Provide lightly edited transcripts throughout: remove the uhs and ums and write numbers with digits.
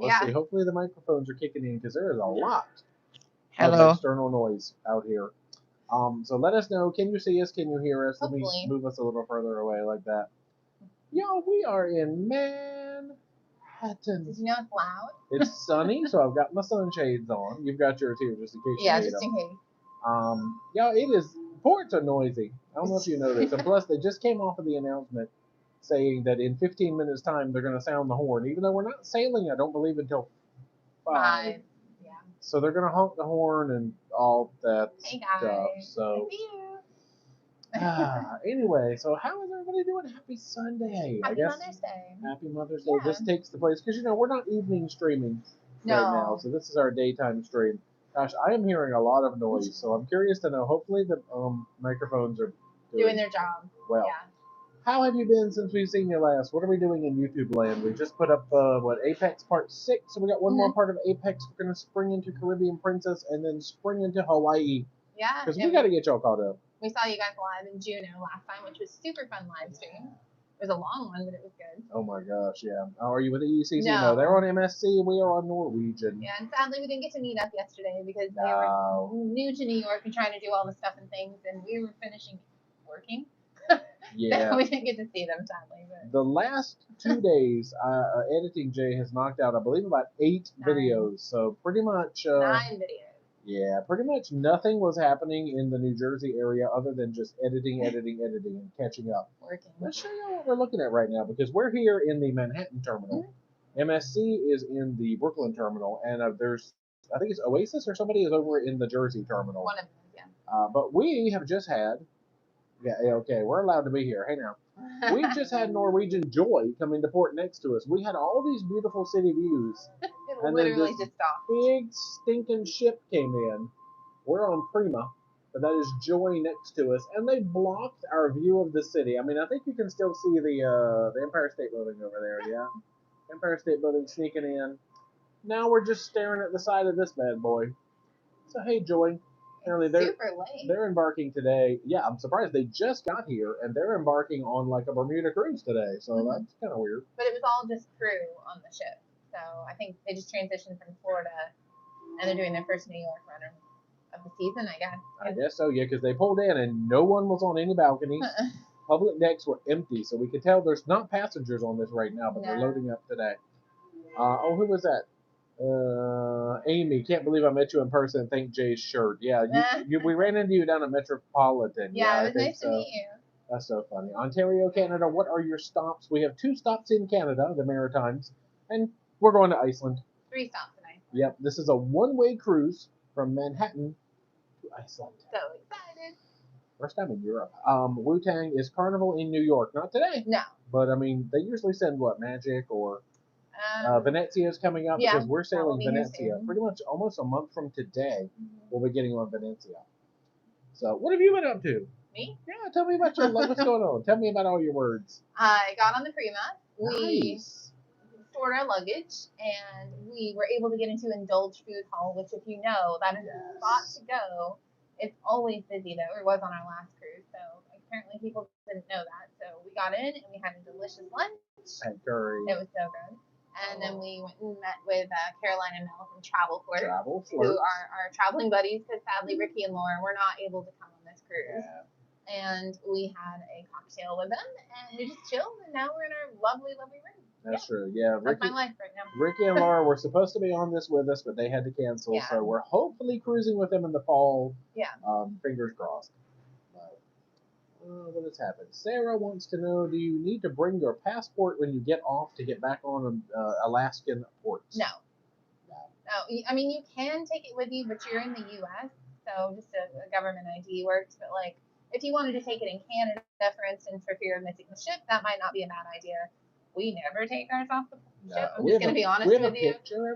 Let's see. Hopefully the microphones are kicking in because there is a lot of external noise out here. So let us know. Can you see us? Can you hear us? Hopefully. Let me move us a little further away like that. Y'all, we are in Manhattan. Did you know it's loud? It's sunny, so I've got my sunshades on. You've got yours here just in case you need them. In case. Y'all, it is. Ports are noisy. I don't know if you know this. And plus, they just came off of the announcement saying that in 15 minutes' time they're going to sound the horn. Even though we're not sailing, I don't believe until 5. Yeah. So they're going to honk the horn and all that stuff. So. Anyway, so how is everybody doing? Happy Sunday. Happy Mother's Day. Happy Mother's Day. This takes the place because we're not evening streaming right now, so this is our daytime stream. Gosh, I am hearing a lot of noise, so I'm curious to know. Hopefully the microphones are doing their job. Well, how have you been since we've seen you last? What are we doing in YouTube land? We just put up Apex Part 6, so we got one more part of Apex. We're gonna spring into Caribbean Princess and then spring into Hawaii. Yeah, because we got to get y'all caught up. We saw you guys live in Juneau last time, which was super fun live stream. It was a long one, but it was good. Oh my gosh, yeah. Oh, are you with the ECC? No, they're on MSC. We are on Norwegian. Yeah, and sadly we didn't get to meet up yesterday because they were new to New York and trying to do all the stuff and things, and we were finishing working. Yeah. We didn't get to see them, sadly. But. The last 2 days, Editing Jay has knocked out, I believe, about 8 videos. So pretty much... 9 videos. Yeah, pretty much nothing was happening in the New Jersey area other than just editing, and catching up. Working. Let's show you what we're looking at right now because we're here in the Manhattan terminal. MSC is in the Brooklyn terminal, and there's, I think it's Oasis or somebody is over in the Jersey terminal. One of them, yeah. But we have just had, okay, we're allowed to be here. Hey now. We've just had Norwegian Joy come into port next to us. We had all these beautiful city views. And literally just stopped. Big stinking ship came in. We're on Prima, but that is Joy next to us, and they blocked our view of the city. I mean, I think you can still see the Empire State Building over there. Yeah, Empire State Building sneaking in. Now we're just staring at the side of this bad boy. So hey, Joy. Apparently they're embarking today. Yeah, I'm surprised they just got here and they're embarking on like a Bermuda cruise today. So that's kind of weird. But it was all just crew on the ship. So I think they just transitioned from Florida and they're doing their first New York run of the season, I guess. I guess so, yeah, because they pulled in and no one was on any balconies. Public decks were empty, so we could tell there's not passengers on this right now, but they're loading up today. Who was that? Amy, can't believe I met you in person. Thank Jay's shirt. Yeah, we ran into you down at Metropolitan. Yeah, it was nice to meet you. That's so funny. Ontario, Canada, what are your stops? We have 2 stops in Canada, the Maritimes, and we're going to Iceland. 3 stops in Iceland. Yep, this is a one-way cruise from Manhattan to Iceland. So excited. First time in Europe. Wu-Tang is Carnival in New York. Not today. No. But, I mean, they usually send, Magic or... Venezia is coming up because we're sailing Venezia. Pretty much almost a month from today, we'll be getting on Venezia. So, what have you been up to? Me? Yeah, tell me about your life. What's going on? Tell me about all your words. I got on the Prima. We Nice. stored our luggage, and we were able to get into Indulge Food Hall, which, if you know, that is a spot to go. It's always busy, though. It was on our last cruise, so apparently people didn't know that. So we got in, and we had a delicious lunch. And curry. It was so good. And then we went and met with Caroline and Mel from Travel Flirt, who are our traveling buddies, because sadly Ricky and Laura were not able to come on this cruise. Yeah. And we had a cocktail with them, and we just chilled, and now we're in our lovely, lovely room. That's true, yeah. That's my life right now. Ricky and Laura were supposed to be on this with us, but they had to cancel, so we're hopefully cruising with them in the fall. Yeah. Fingers crossed. What has happened? Sarah wants to know, do you need to bring your passport when you get off to get back on Alaskan ports? No. I mean, you can take it with you, but you're in the U.S., so just a government ID works. But, if you wanted to take it in Canada, for instance, for fear of missing the ship, that might not be a bad idea. We never take ours off the ship. I'm just going to be honest with you.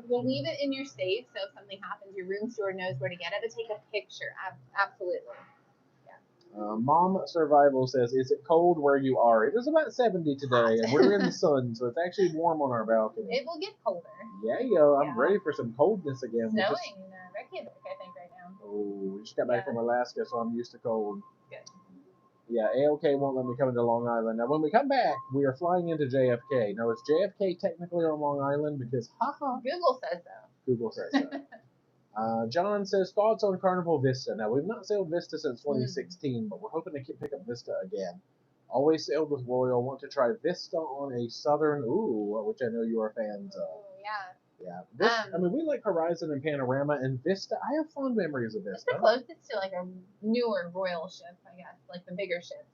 We'll leave it in your safe, so if something happens, your room steward knows where to get it, but take a picture. Absolutely. Mom Survival says, is it cold where you are? It is about 70 today, and we're in the sun, so it's actually warm on our balcony. It will get colder. Yeah, yo, I'm ready for some coldness again. Snowing in Reykjavik, I think, right now. Oh, we just got back from Alaska, so I'm used to cold. Good. Yeah, AOK won't let me come into Long Island. Now, when we come back, we are flying into JFK. Now, is JFK technically on Long Island? Because, haha, Google says so. Google says so. John says, thoughts on Carnival Vista. Now, we've not sailed Vista since 2016, but we're hoping to pick up Vista again. Always sailed with Royal. Want to try Vista on a southern, which I know you are fans of. Ooh, yeah. Yeah. I mean, we like Horizon and Panorama and Vista. I have fond memories of It's Vista. the closest to like a newer Royal ship, I guess, like the bigger ships,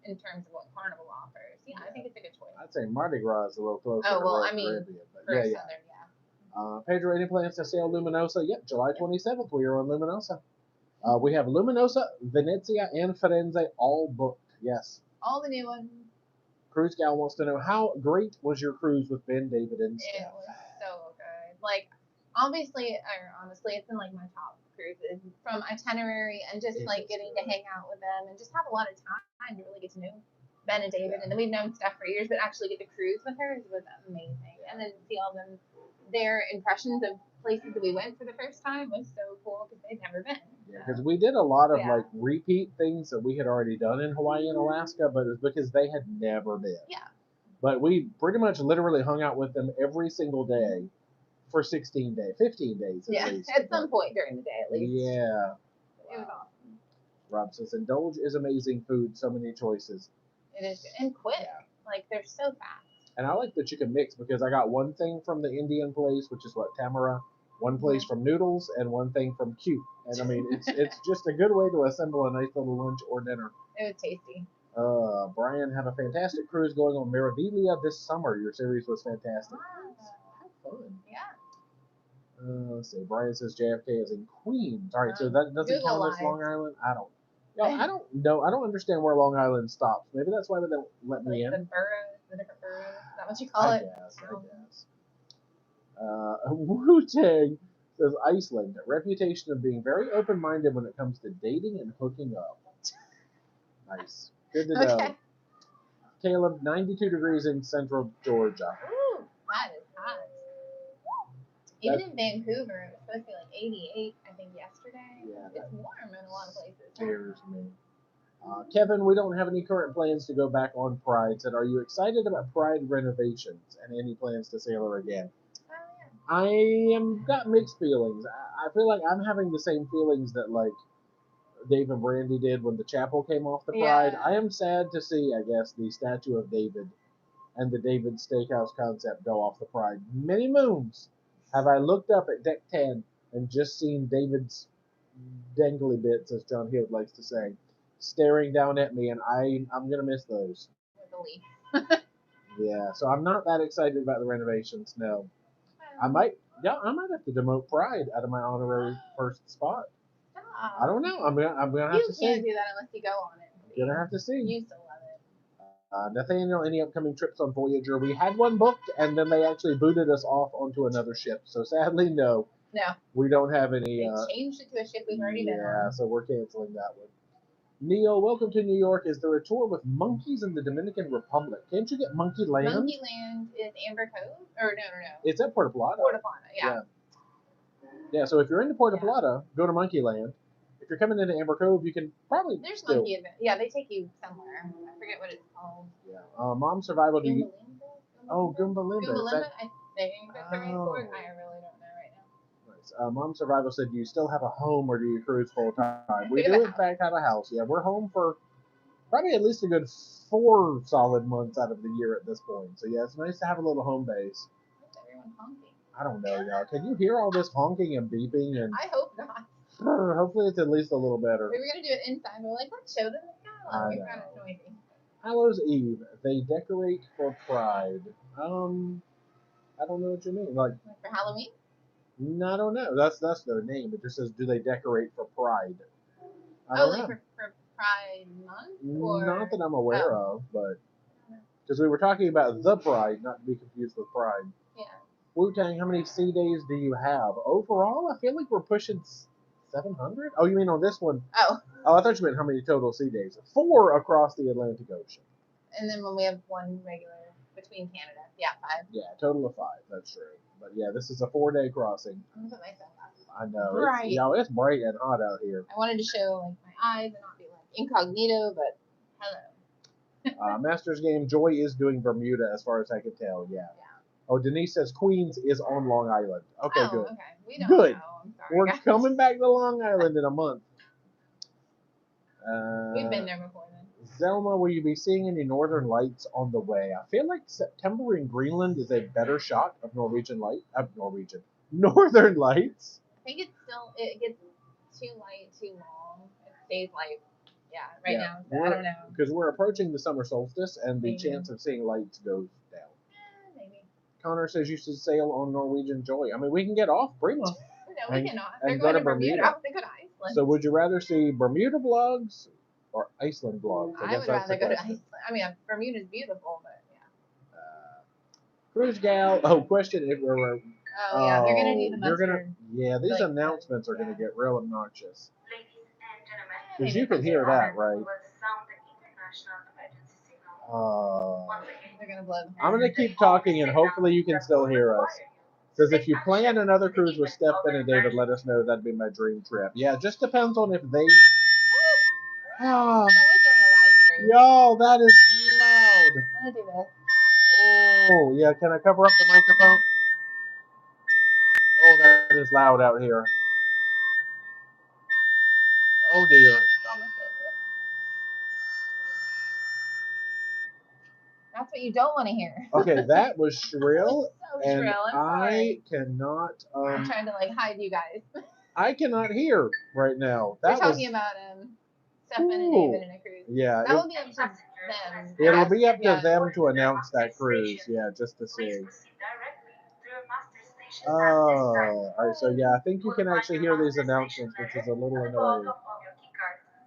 in terms of what Carnival offers. Yeah, I think it's a good choice. I'd say Mardi Gras is a little closer Oh, to well, Royal I mean, Caribbean. But for Southern, yeah. Pedro, any plans to sail Luminosa? Yep, July 27th, we are on Luminosa. We have Luminosa, Venezia, and Firenze all booked. Yes. All the new ones. Cruise Gal wants to know, how great was your cruise with Ben, David, and It Steph? was so good. Like, obviously, or honestly, it's in like my top cruises from itinerary and just like getting to hang out with them and just have a lot of time to really get to know Ben and David. And then we've known Steph for years, but actually get to cruise with her was amazing. And then see all them, their impressions of places that we went for the first time was so cool because they'd never been. Because we did a lot of like repeat things that we had already done in Hawaii and Alaska, but it was because they had never been. Yeah. But we pretty much literally hung out with them every single day for 16 days, 15 days at least. At some point during the day at least. Yeah. It was awesome. Rob says, indulge is amazing food, so many choices. It is good. And quick. Yeah. Like, they're so fast. And I like that you can mix because I got one thing from the Indian place, which is what, Tamara, one place from Noodles, and one thing from Cute. And I mean, it's just a good way to assemble a nice little lunch or dinner. It was tasty. Brian, have a fantastic cruise going on Mirabilia this summer. Your series was fantastic. Have fun. Yeah. Let's see. Brian says JFK is in Queens. All right, so that doesn't count as Long Island. I don't know. I don't understand where Long Island stops. Maybe that's why they don't let me in. The boroughs, the different boroughs. Is that what you call it? I guess. Wu-Tang says Iceland, a reputation of being very open-minded when it comes to dating and hooking up. Nice. Good to know. Okay. Caleb, 92 degrees in central Georgia. Ooh, that is hot. Even in Vancouver, it was supposed to be like 88, I think, yesterday. Yeah, it's warm in a lot of places. Scares me. Kevin, we don't have any current plans to go back on Pride. Said, are you excited about Pride renovations and any plans to sail her again? I am got mixed feelings. I feel like I'm having the same feelings that like Dave and Brandy did when the chapel came off the Pride. I am sad to see, I guess, the statue of David and the David Steakhouse concept go off the Pride. Many moons have I looked up at deck 10 and just seen David's dangly bits, as John Heald likes to say, staring down at me, and I'm gonna miss those. Yeah, so I'm not that excited about the renovations. No. I might have to demote Pride out of my honorary first spot. I don't know. I'm gonna have to see. You can't do that unless you go on it. Gonna have to see. You used to love it. Nathaniel, any upcoming trips on Voyager? We had one booked, and then they actually booted us off onto another ship. So sadly, no. No. We don't have any. They changed it to a ship we've already been on. Yeah, so we're canceling that one. Neil, welcome to New York. Is there a tour with monkeys in the Dominican Republic? Can't you get Monkey Land? Monkey Land is Amber Cove? Or no. It's at Puerto Plata. Puerto Plata, yeah. Yeah, so if you're into Puerto Plata, go to Monkey Land. If you're coming into Amber Cove, you can probably There's Monkey Adventure. Yeah, they take you somewhere. I forget what it's called. Yeah. Mom Survival. Goombalimba? Goombalimba. Goombalimba, I think that's the right word. I really don't know right now. Nice. Mom Survival said, do you still have a home or do you cruise full time? We do, in fact, have a house. Yeah, we're home for probably at least a good 4 solid months out of the year at this point. So, yeah, it's nice to have a little home base. What's everyone honking? I don't know, y'all. Can you hear all this honking and beeping? And I hope not. Hopefully it's at least a little better. We were going to do it inside. We're like, let's show them the skyline. You're kind of noisy. Hallows Eve. They decorate for Pride. I don't know what you mean. Like for Halloween? No, I don't know. That's their name. It just says, do they decorate for Pride? Like for Pride Month? Or? Not that I'm aware of, but because we were talking about the Pride, not to be confused with Pride. Yeah. Wu-Tang, how many sea days do you have? Overall, I feel like we're pushing 700? Oh, you mean on this one? Oh, I thought you meant how many total sea days. 4 across the Atlantic Ocean. And then when we have one regular between Canada. Yeah, 5. Yeah, total of 5. That's true. But yeah, this is a 4-day crossing. I'm gonna put my sunglasses on. I know. It's bright and hot out here. I wanted to show like my eyes and not be like incognito, but Hello. Masters game, Joy is doing Bermuda as far as I can tell, yeah. Oh, Denise says Queens is on Long Island. Okay, good. Okay. We don't Good. know. I'm sorry, We're guys. coming back to Long Island in a month. We've been there before then. Zelma, will you be seeing any northern lights on the way? I feel like September in Greenland is a better shot of northern lights. I think it gets too light, too long. It stays light. Yeah, now. So I don't know. Because we're approaching the summer solstice, and the Maybe. chance of seeing lights goes down. Maybe. Connor says you should sail on Norwegian Joy. I mean, we can get off Prima. No, we cannot. They're and going go to to Bermuda. Bermuda. I would go to Iceland. So would you rather see Bermuda vlogs or Iceland vlogs? I would rather go to Iceland. I mean, Bermuda's beautiful, but yeah. Cruise gal. Oh, question if we're. Oh yeah, they're gonna do the mustard. These like announcements are gonna get real obnoxious. Ladies and gentlemen, Because you can hear that, right? will sound the international emergency signal. Once again, They're gonna blow. I'm gonna keep talking, and hopefully you can still hear us. Because if you plan another cruise with Stefan and David, let us know. That'd be my dream trip. Yeah, it just depends on if they. Oh, yo, that is loud. I'm gonna do this. Oh, yeah. Can I cover up the microphone? Oh, that is loud out here. Oh dear. That's what you don't want to hear. Okay, that was shrill, so and shrill. I cannot. I'm trying to hide you guys. I cannot hear right now. We're talking about Stefan and David in a cruise. Yeah, that will be up to them. It'll be up to them to announce that cruise. Yeah, just to see. Oh, all right. So yeah, I think you can actually hear these announcements, which is a little annoying.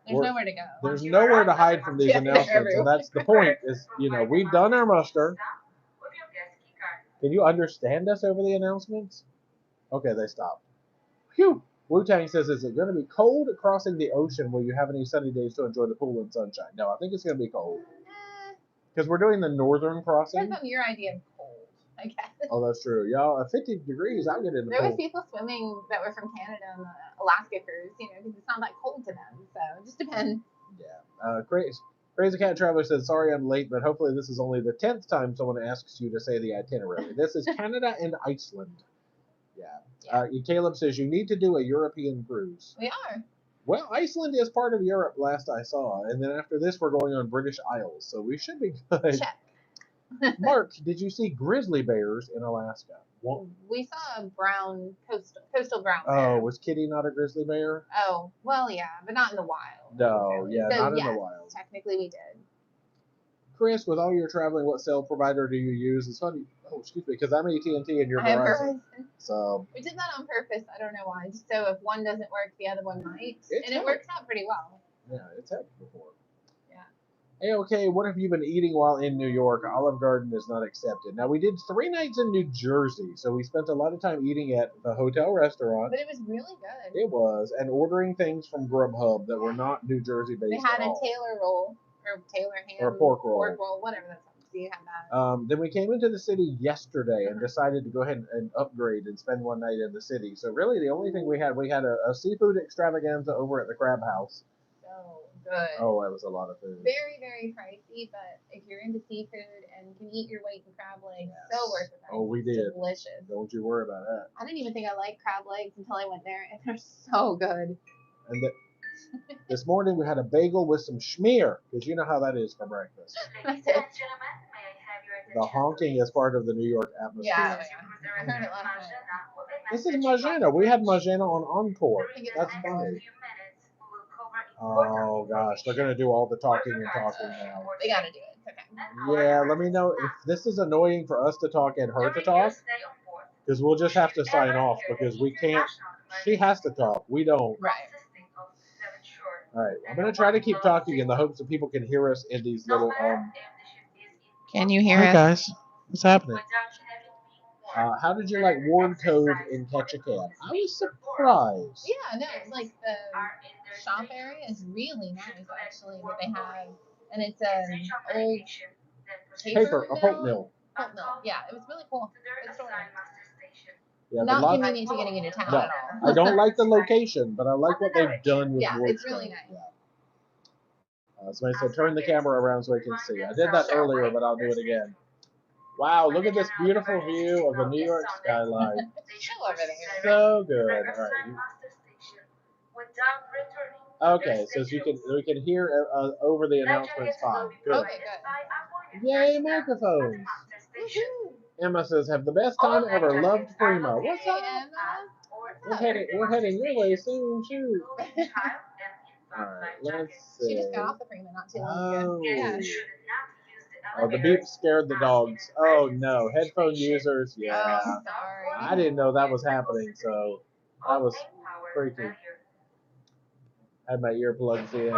There's nowhere to go. There's nowhere to hide from these announcements, and that's the point. Is we've done our muster. Can you understand us over the announcements? Okay, they stopped. Phew. Wu-Tang says, is it going to be cold crossing the ocean? Will you have any sunny days to enjoy the pool and sunshine? No, I think it's going to be cold. Because we're doing the northern crossing. Depends on your idea of cold, I guess. Oh, that's true. Y'all, at 50 degrees, I'll get in the pool. There was people swimming that were from Canada on the Alaska cruise, because it's not that cold to them. So it just depends. Yeah. Crazy Cat Traveler says, sorry I'm late, but hopefully this is only the 10th time someone asks you to say the itinerary. This is Canada and Iceland. Yeah. Caleb says you need to do a European cruise. We are. Well, Iceland is part of Europe last I saw, and then after this we're going on British Isles, so we should be good. Check. Mark, did you see grizzly bears in Alaska? We saw a coastal brown bear. Oh, was Kitty not a grizzly bear? Oh, well, yeah, but not in the wild. No, yeah, so, not in the wild. Technically we did. Chris, with all your traveling, what cell provider do you use? It's funny. Oh, excuse me, because I'm AT&T and you're Verizon. So we did that on purpose. I don't know why. Just so if one doesn't work, the other one might, and it works out pretty well. Yeah, it's happened before. Yeah. Hey, okay, what have you been eating while in New York? Olive Garden is not accepted. Now, we did 3 nights in New Jersey, so we spent a lot of time eating at the hotel restaurant. But it was really good. It was, and ordering things from Grubhub that were not New Jersey based. They had a Taylor roll, or Taylor ham, or a pork roll. Whatever that's. So you had that. Then we came into the city yesterday and decided to go ahead and upgrade and spend one night in the city. So really, the only thing we had a seafood extravaganza over at the Crab House. So good. Oh, that was a lot of food. Very, very pricey, but if you're into seafood and can eat your weight in crab legs, so worth it. Oh, we did. Delicious. Don't you worry about that. I didn't even think I liked crab legs until I went there, and they're so good. And this morning we had a bagel with some schmear, because you know how that is for breakfast. That's it. The honking is part of the New York atmosphere. Yeah. I heard it last night. This is Magena. We had Magena on Encore. That's funny. Oh gosh, they're gonna do all the talking and talking now. They gotta do it. Okay. Yeah, let me know if this is annoying for us to talk and her to talk, because we'll just have to sign off because we can't. She has to talk. We don't. Right. All right, I'm gonna try to keep talking in the hopes that people can hear us in these little Can you hear us? Hey guys, what's happening? How did you like Ward Cove in Ketchikan? I was surprised. Yeah, no, like the shop area is really nice actually that they have, and it's an old pulp mill. Pulp mill. Yeah, it was really cool. Good story. Yeah, not convenient to getting into town at all. I don't like the location, but I like what they've done with Ward it's really nice. Somebody said turn the camera around so I can see. I did that earlier, but I'll do it again. Wow, look at this beautiful view of the New York skyline. Still over there. So good. All right. Okay, so we can hear over the announcements fine. Good. Okay, good. Yay, microphones. Woohoo. Emma says, have the best time ever. Loved Prima. What's Hey, up? Emma. We're heading your way soon, too. Alright, let's see. She just got off the Prima not too long ago. Yeah. Oh, the beep scared the dogs. Oh no, headphone users. Yeah. Oh, sorry. I didn't know that was happening, so that was freaky. Had my earplugs in.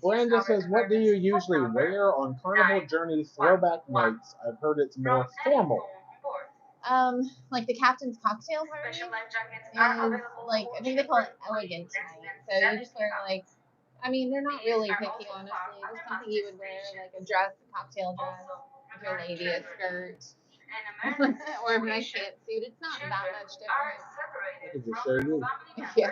Brenda says, what do you usually wear on Carnival Journey throwback nights? I've heard it's more formal. Like the captain's cocktail party is like, I think they call it elegant night. So you just wear like, I mean, they're not really picky, honestly. Just something you would wear, like a dress, a cocktail dress. If you're a lady, a skirt, or a nice pantsuit. It's not that much different. I could just show you. Yeah.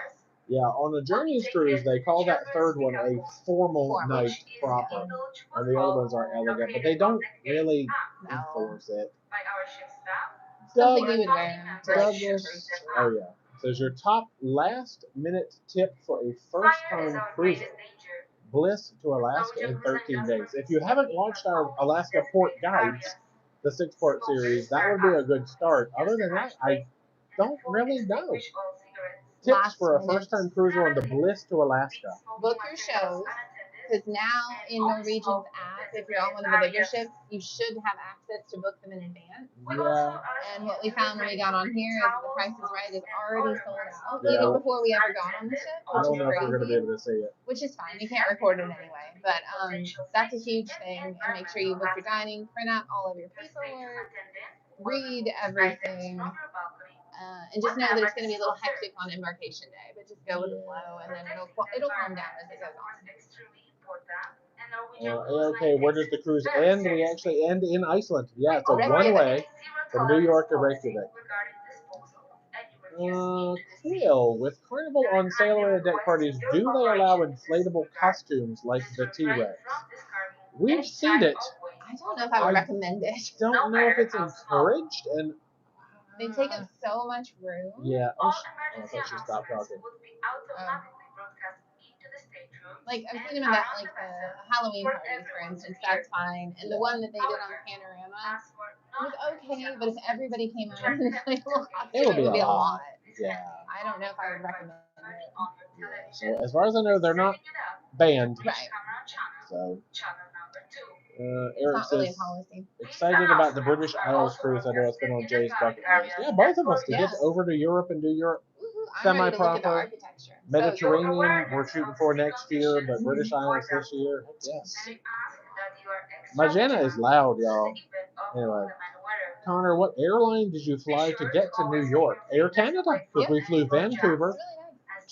Yeah, on a Journeys cruise, they call that third one a formal night proper, and the other ones are elegant, but they don't really enforce it. Something you would wear to like Douglas, oh yeah. Says your top last minute tip for a first time cruiser. Bliss to Alaska in 13 days. If you haven't watched our Alaska Port Guides, the 6-part series, that would be a good start. Other than that, I don't really know. Tips for a first-time cruiser on the Bliss to Alaska. Book your shows, because now in Norwegian's app, if you're on one of the bigger ships, you should have access to book them in advance. Yeah. And what we found when we got on here is that The Price is Right is already sold out, Yeah. even before we ever got on the ship, I which don't is know if we're going to be crazy. able to see it. Which is fine. You can't record it anyway. But that's a huge thing. And make sure you book your dining, print out all of your paperwork, read everything. And just know that it's going to be a little hectic on Embarkation Day, but just go with the flow, and then it'll calm down as it goes on. Okay, where does the cruise end? We actually end in Iceland. Yeah, it's a one-way from New York to Reykjavik. Quill, with Carnival on sail-away deck parties, do they allow inflatable costumes like the T-Rex? We've seen it. I don't know if I would recommend it. Don't know if it's encouraged, and they take up so much room. Yeah. Oh, I thought she stopped talking. Like I'm thinking about like the Halloween parties, for instance. That's fine, and the one that they did on Panorama was okay. But if everybody came out in an inflatable costume, it would be a lot. Yeah. I don't know if I would recommend it. Yeah. So as far as I know, they're not banned. Right. So. Eric it's not really says, a policy. excited about the British Isles cruise. I know it's been on Jay's bucket list. Yeah, both of us to get over to Europe and do Europe semi-proper. Mediterranean, we're shooting for next year, but British Isles this year. Yes. My Jenna is loud, y'all. Anyway, Connor, what airline did you fly to get to New York? Air Canada, because we flew Vancouver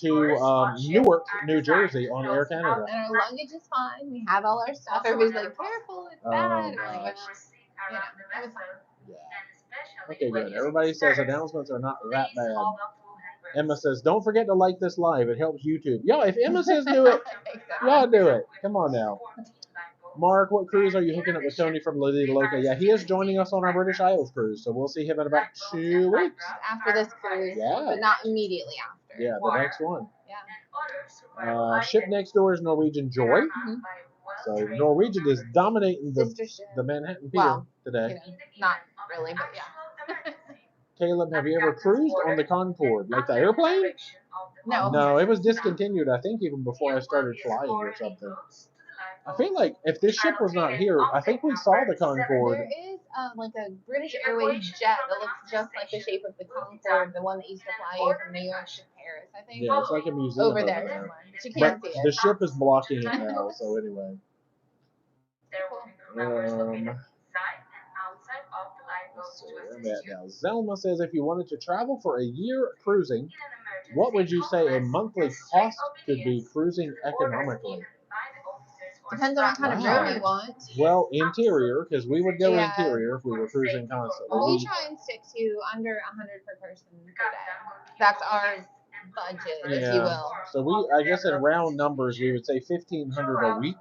to Newark, New Jersey on Air Canada. And our luggage is fine. We have all our stuff. Everybody's like, careful, it's bad. We're like, well, it was fine. Yeah. Okay, good. Everybody says announcements are not that bad. Emma says, don't forget to like this live. It helps YouTube. Yo, if Emma says do it, y'all do it. Come on now. Mark, what cruise are you hooking up with Tony from La Vida Loca? Yeah, he is joining us on our British Isles cruise, so we'll see him in about 2 weeks. After this cruise, yeah. But not immediately after. Yeah, the next one. Yeah. Ship next door is Norwegian Joy. Mm-hmm. So Norwegian is dominating the Manhattan Pier today. You know, not really, but yeah. Caleb, have you ever cruised on the Concorde? Like the airplane? No. No, it was discontinued, I think, even before I started flying or something. I feel like if this ship was not here, I think we saw the Concorde. There is like a British Airways jet that looks just like the shape of the Concorde, the one that used to fly you from New York to Paris, I think. Yeah, it's like a museum over there somewhere. But you can't see it. The ship is blocking it now, so anyway. Where am I at now? Zelma says, if you wanted to travel for a year cruising, what would you say a monthly cost could be cruising economically? Depends on what kind of room you want. Well, interior, because we would go interior if we were cruising constantly. We try and stick to under $100 per person per day. That's our budget, if Yeah. you will. So I guess in round numbers, we would say 1,500 a week,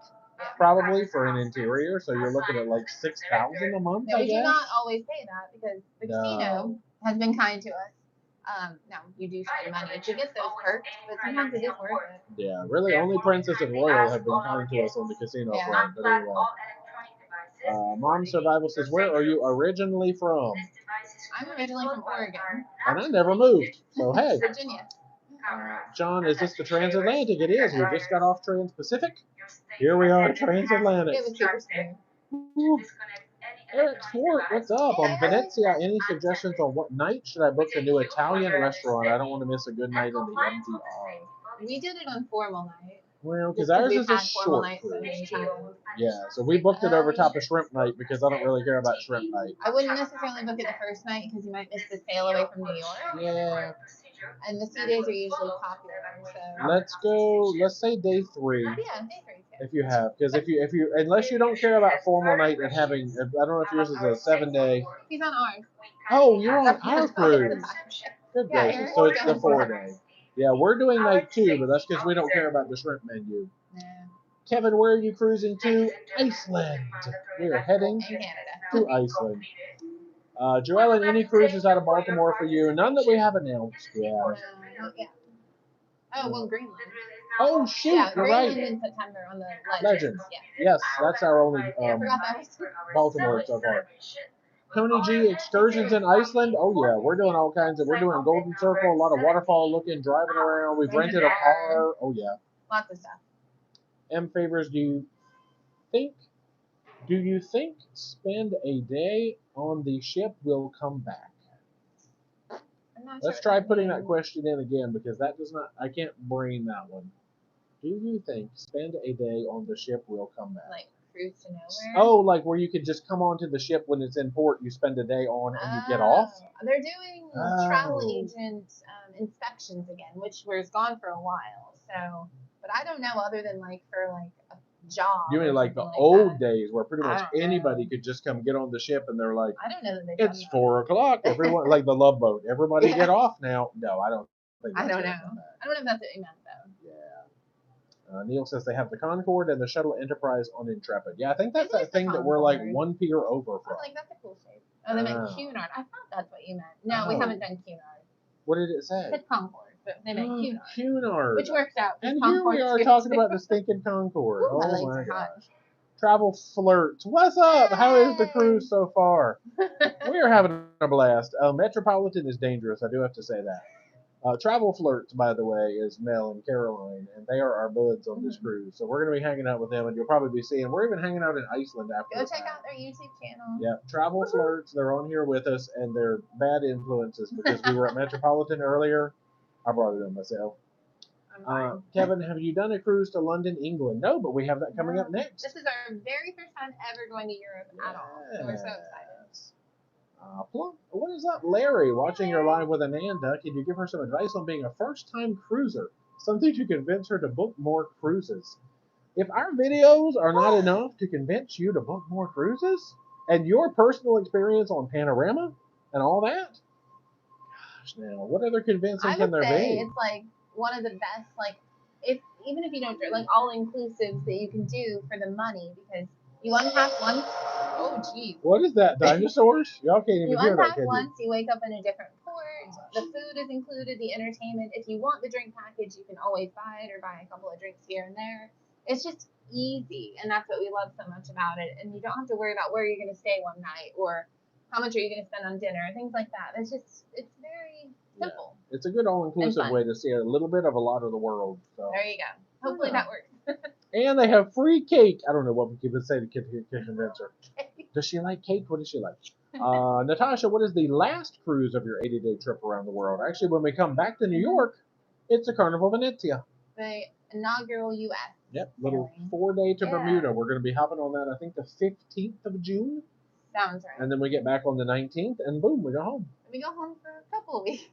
probably for an interior. So you're looking at like 6,000 a month. Now, I we do guess. not always pay that because the casino has been kind to us. Now, you do spend money to get those perks, but sometimes it is worth it. Yeah, really, only Princess and Royal have been kind to us on the casino front. But anyway. Mom Survival says, where are you originally from? I'm originally from Oregon. And I never moved. So, hey. Virginia. John, is this the transatlantic? It is. We just got off Trans-Pacific. Here we are, transatlantic. It was super smooth. Eric Swart, what's up? On Venezia, any suggestions on what night should I book the new Italian restaurant? I don't want to miss a good night in the MTR. We did it on formal night. Well, because ours is a short cruise. Yeah, so we booked it over top of shrimp night because I don't really care about shrimp night. I wouldn't necessarily book it the first night because you might miss the sail away from New York. Yeah. And the sea days are usually popular. So Let's say day 3. Yeah, day 3. If you have, because if you unless you don't care about formal night and having, I don't know if yours is a 7-day. He's on ours. Oh, you're on our cruise. Good gracious. So it's the 4-day. Yeah, we're doing night 2, but that's because we don't care about the shrimp menu. Yeah. Kevin, where are you cruising to? Iceland. We are heading to Iceland. Joellen, any cruises out of Baltimore for you? None that we have announced. Yeah. Not yet. Oh, well, Greenland. Oh, shoot, yeah, you're Greenland right. in September on the Legends. Yeah. Yes, that's our only I forgot that was Baltimore so far. Tony G, excursions in Iceland. Oh yeah, we're doing all kinds of. We're doing Golden Circle, a lot of waterfall looking, driving around. We've rented a car. Oh yeah. Lots of stuff. M Favors, do you think spend a day on the ship will come back? Let's try putting that question in again because that does not. I can't brain that one. Do you think spend a day on the ship will come back? Like cruise to nowhere? Oh, like where you could just come onto the ship when it's in port, you spend a day on and you get off? They're doing travel agent inspections again, which was gone for a while. So, but I don't know other than like for like a job. You mean like the old days where pretty much anybody could just come get on the ship and they're like, I don't know that it's 4 o'clock. Everyone, like the Love Boat. Everybody get off now. No, I don't think that's I don't know. I don't know if that's what you meant though. Yeah. Neil says they have the Concorde and the Shuttle Enterprise on Intrepid. Yeah, I think that's that thing that we're like one pier over from. Like that's a cool shape. Oh, they meant Cunard. I thought that's what you meant. No, we haven't done Cunard. What did it say? It said Concorde, but they meant Cunard. Cunard. Which works out. And here we are talking about the stinking Concorde. Ooh, oh my gosh. Travel flirts. What's up? How is the cruise so far? We are having a blast. Metropolitan is dangerous. I do have to say that. Travel Flirts, by the way, is Mel and Caroline, and they are our buds on this cruise. So we're going to be hanging out with them, and you'll probably be seeing. We're even hanging out in Iceland after. Go check out their YouTube channel. Yeah, Travel Flirts. They're on here with us, and they're bad influences because we were at Metropolitan earlier. I brought it in myself. Kevin, have you done a cruise to London, England? No, but we have that coming up next. This is our very first time ever going to Europe at all. So we're so excited. What is up, Larry? Watching her live with Ananda. Can you give her some advice on being a first-time cruiser? Something to convince her to book more cruises. If our videos are not enough to convince you to book more cruises, and your personal experience on Panorama and all that, gosh, now what other convincing can there be? It's like one of the best, like even if you don't like all inclusives that you can do for the money because you unpack once. Oh, geez. What is that? Dinosaurs? Y'all can't even hear that. You unpack once, you wake up in a different port. The food is included, the entertainment. If you want the drink package, you can always buy it or buy a couple of drinks here and there. It's just easy, and that's what we love so much about it. And you don't have to worry about where you're going to stay one night or how much are you going to spend on dinner, things like that. It's very simple. Yeah. It's a good all-inclusive way to see a little bit of a lot of the world. So. There you go. Hopefully that works. And they have free cake. I don't know what we could say to convince her. Does she like cake? What does she like? Natasha, what is the last cruise of your 80-day trip around the world? Actually, when we come back to New York, it's the Carnival Venezia. The inaugural U.S. Yep, little 4-day to Bermuda. We're going to be hopping on that, I think, the 15th of June. Sounds right. And then we get back on the 19th, and boom, we go home. We go home for a couple of weeks.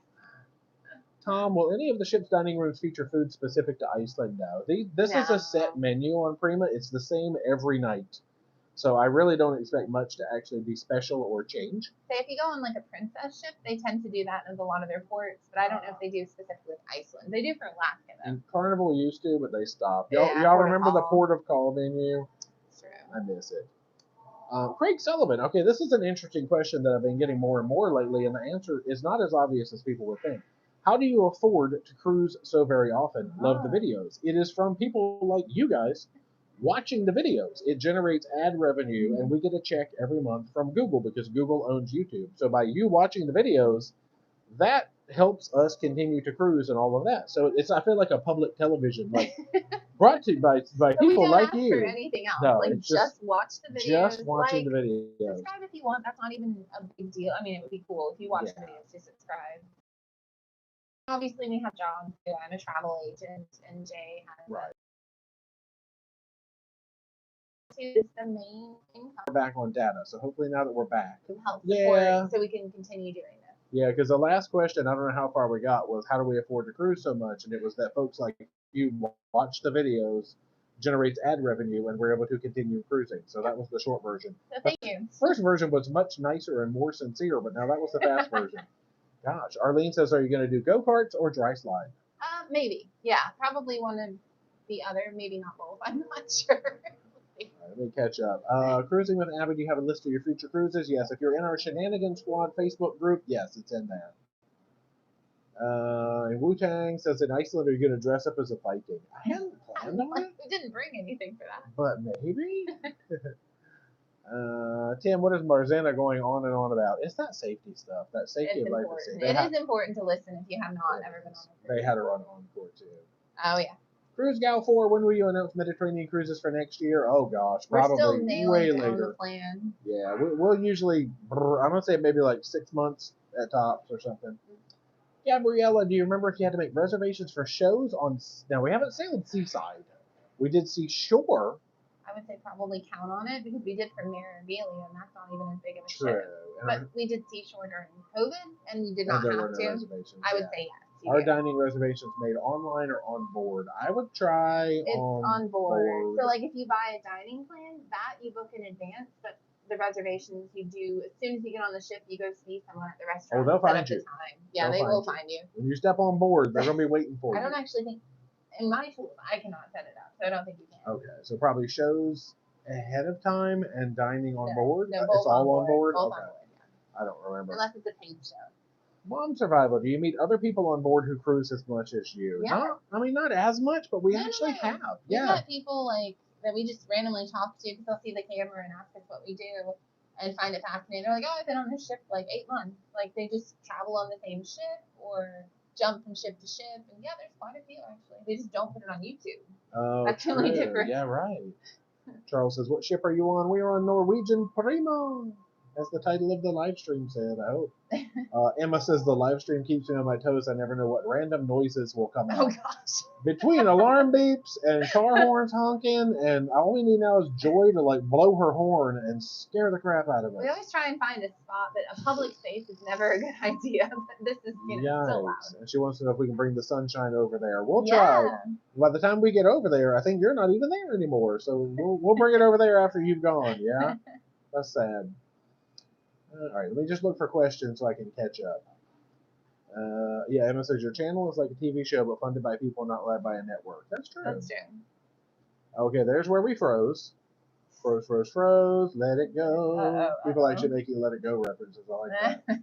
Tom, will any of the ship's dining rooms feature food specific to Iceland now? This is a set menu on Prima. It's the same every night. So I really don't expect much to actually be special or change. Say if you go on like a princess ship, they tend to do that in a lot of their ports, but I don't know if they do specifically with Iceland. They do for Alaska though. And Carnival used to, but they stopped. Yeah, Y'all Port of remember the Call. Port of Call venue? It's true. I miss it. Craig Sullivan. Okay, this is an interesting question that I've been getting more and more lately, and the answer is not as obvious as people would think. How do you afford to cruise so very often? Love the videos. It is from people like you guys watching the videos. It generates ad revenue, and we get a check every month from Google because Google owns YouTube. So by you watching the videos, that helps us continue to cruise and all of that. So it's I feel like a public television, like brought to you by But we people don't like ask you. for anything else. No, like it's just watch the videos. just watching like, the videos. subscribe if you want. That's not even a big deal. I mean, it would be cool if you watch the Yeah. videos to subscribe. Obviously, we have jobs too. I'm a travel agent, and Jay has Right. is the main income We're back on data, so hopefully now that we're back. to help support Yeah. so we can continue doing this. Yeah, because the last question, I don't know how far we got, was how do we afford to cruise so much? And it was that folks like you watch the videos, generates ad revenue, and we're able to continue cruising. So that was the short version. So thank you. First version was much nicer and more sincere, but now that was the fast version. Gosh, Arlene says, are you going to do go-karts or dry slide? Maybe. Yeah, probably one of the other. Maybe not both. I'm not sure. All right, let me catch up. Cruising with Abby, do you have a list of your future cruises? Yes. If you're in our Shenanigan Squad Facebook group, yes, it's in there. And Wu Tang says, in Iceland, are you going to dress up as a Viking? I hadn't planned on it, We didn't bring anything for that. but maybe. Tim, what is Marzana going on and on about? It's that safety stuff, that safety It's of life at important. sea. It is important to listen if you have not ever been on a cruise. They had her on Encore too. Oh yeah. Cruise Gal 4, when will you announce Mediterranean cruises for next year? Oh gosh, We're probably still way nailing down the later. plan. Yeah, we'll usually, I'm going to say maybe like 6 months at tops or something. Gabriella, do you remember if you had to make reservations for shows on, now we haven't sailed Seaside. We did see Shore. I would say probably count on it because we did Premiere and Bailey, and that's not even as big of a True. show. But we did Seashore during COVID, and you did not there have were no to. reservations. I would yeah. say yes. Our dining reservations made online or on board. I would try It's on board. board. So like if you buy a dining plan, that you book in advance, but the reservations you do as soon as you get on the ship, you go see someone at the restaurant. they'll set find up the you. time. Yeah, They'll they will find find you. When you step on board, they're going to be waiting for I you. don't actually think in my tools I cannot set it up, so I don't think you can. Okay, so probably shows ahead of time and dining on board. No, It's all on board. Both Okay, on board, yeah. I don't remember. Unless it's a paid show. Mom Survival, do you meet other people on board who cruise as much as you? Yeah. Not as much, but we No, actually no. have. We've Yeah. got people like that we just randomly talk to because they'll see the camera and ask us what we do and find it fascinating. They're like, oh, I've been on this ship for like 8 months. Like they just travel on the same ship or jump from ship to ship. And yeah, there's quite a few actually. They just don't put it on YouTube. Oh, That's the only difference. Yeah, right. Charles says, what ship are you on? We are on Norwegian Prima. As the title of the live stream said, I hope. Emma says the live stream keeps me on my toes. I never know what random noises will come out. Oh gosh. Between alarm beeps and car horns honking, and all we need now is Joy to like blow her horn and scare the crap out of We us. always try and find a spot, but a public space is never a good idea. But this is, so loud. And she wants to know if we can bring the sunshine over there. We'll try. By the time we get over there, I think you're not even there anymore. So we'll bring it over there after you've gone. Yeah, that's sad. All right, let me just look for questions so I can catch up. Yeah, Emma says your channel is like a TV show, but funded by people, not led by a network. That's true. That's true. Okay, there's where we froze. Froze. Let it go. People actually making "Let It Go" references. I like that.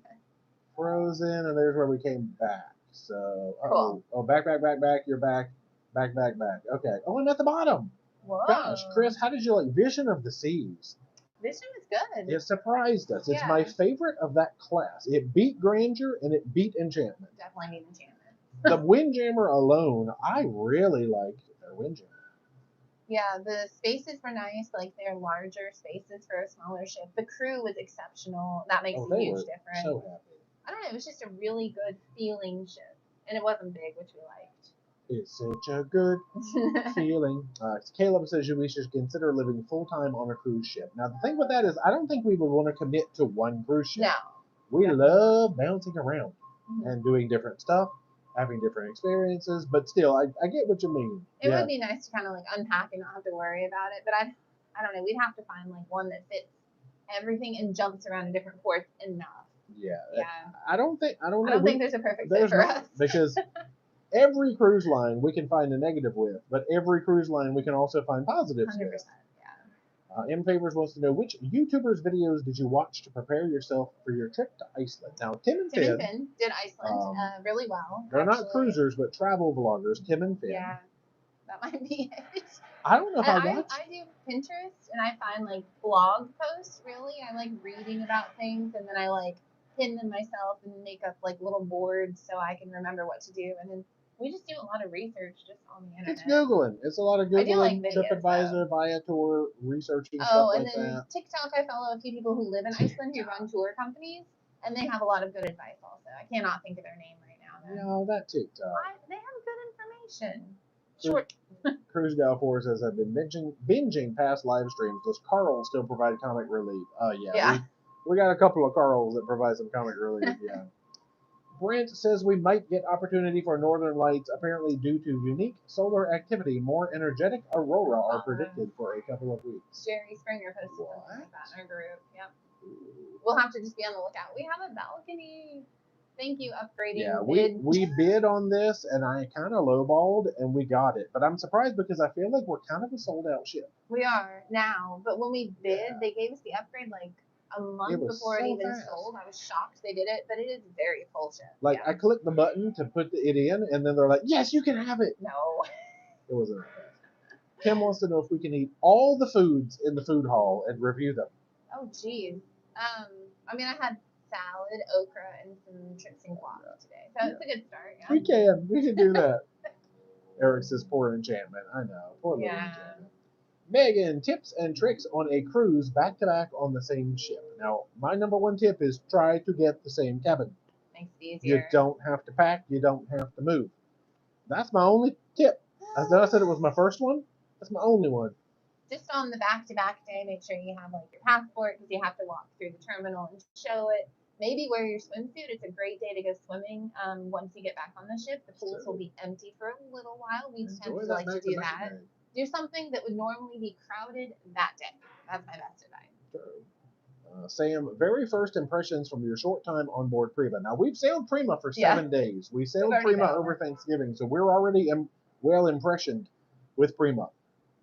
Frozen, and there's where we came back. So, Cool. Oh, back. You're back. Back. Okay. Oh, and at the bottom. Whoa. Gosh, Chris, how did you like Vision of the Seas? Vision was good. It surprised us. It's Yeah. my favorite of that class. It beat Grandeur and it beat Enchantment. Definitely need Enchantment. The Windjammer alone, I really liked their Windjammer. Yeah, the spaces were nice. Like they're larger spaces for a smaller ship. The crew was exceptional. That makes a huge difference. So happy. I don't know. It was just a really good feeling ship, and it wasn't big, which we liked. It's such a good feeling. Caleb says we should consider living full time on a cruise ship. Now the thing with that is, I don't think we would want to commit to one cruise ship. No. We love bouncing around Mm-hmm. and doing different stuff, having different experiences. But still, I get what you mean. It would be nice to kind of like unpack and not have to worry about it. But I don't know. We'd have to find like one that fits everything and jumps around in different ports enough. Yeah. Yeah. I don't know. I don't think there's a perfect fit There's for not, us. because every cruise line we can find a negative with, but every cruise line we can also find positives 100%. with. Yeah. M Favors wants to know, which YouTubers' videos did you watch to prepare yourself for your trip to Iceland? Now, Tim and Tim and Finn, Finn did Iceland really well. they're actually. not cruisers, but travel vloggers, Tim and Finn. Yeah, that might be it. I don't know if And I watched. I do Pinterest, and I find like blog posts. Really, I like reading about things, and then I like pin them myself and make up like little boards so I can remember what to do. And then we just do a lot of research just on the internet. It's Googling. It's a lot of I do like Googling, videos, TripAdvisor, Viator, researching stuff Oh, like and then that. TikTok, I follow a few people who live in Iceland who run tour companies, and they have a lot of good advice also. I cannot think of their name right now. No, that TikTok. They have good information. Short. Cruise Gal 4 says, I've been binging past live streams. Does Carl still provide comic relief? Yeah. We got a couple of Carls that provide some comic relief, yeah. Brent says we might get opportunity for northern lights. Apparently, due to unique solar activity, more energetic aurora are predicted for a couple of weeks. Jerry Springer posted something like that in our group. Yep. We'll have to just be on the lookout. We have a balcony. Thank you, upgrading. Yeah, bid. we bid on this, and I kind of lowballed, and we got it. But I'm surprised because I feel like we're kind of a sold-out ship. We are now, but when we bid, they gave us the upgrade like a month before it even sold. I was shocked they did it, but it is very full ship. Like, I clicked the button to put it in, and then they're like, yes, you can have it. No. It wasn't. Kim wants to know if we can eat all the foods in the food hall and review them. Oh, geez. I mean, I had salad, okra, and some chips and guac today, so it's a good start. Yeah. We can do that. Eric says, poor enchantment. I know. Poor little enchantment. Megan, tips and tricks on a cruise back-to-back on the same ship. Now, my number one tip is try to get the same cabin. Makes it easier. You don't have to pack. You don't have to move. That's my only tip. I said it was my first one. That's my only one. Just on the back-to-back day, make sure you have like your passport because you have to walk through the terminal and show it. Maybe wear your swimsuit. It's a great day to go swimming. Once you get back on the ship, the pools will be empty for a little while. We tend to like to do that. Do something that would normally be crowded that day. That's my best advice. Sam, very first impressions from your short time on board Prima. Now, we've sailed Prima for 7 days. We sailed Prima over Thanksgiving, so we're already well impressioned with Prima.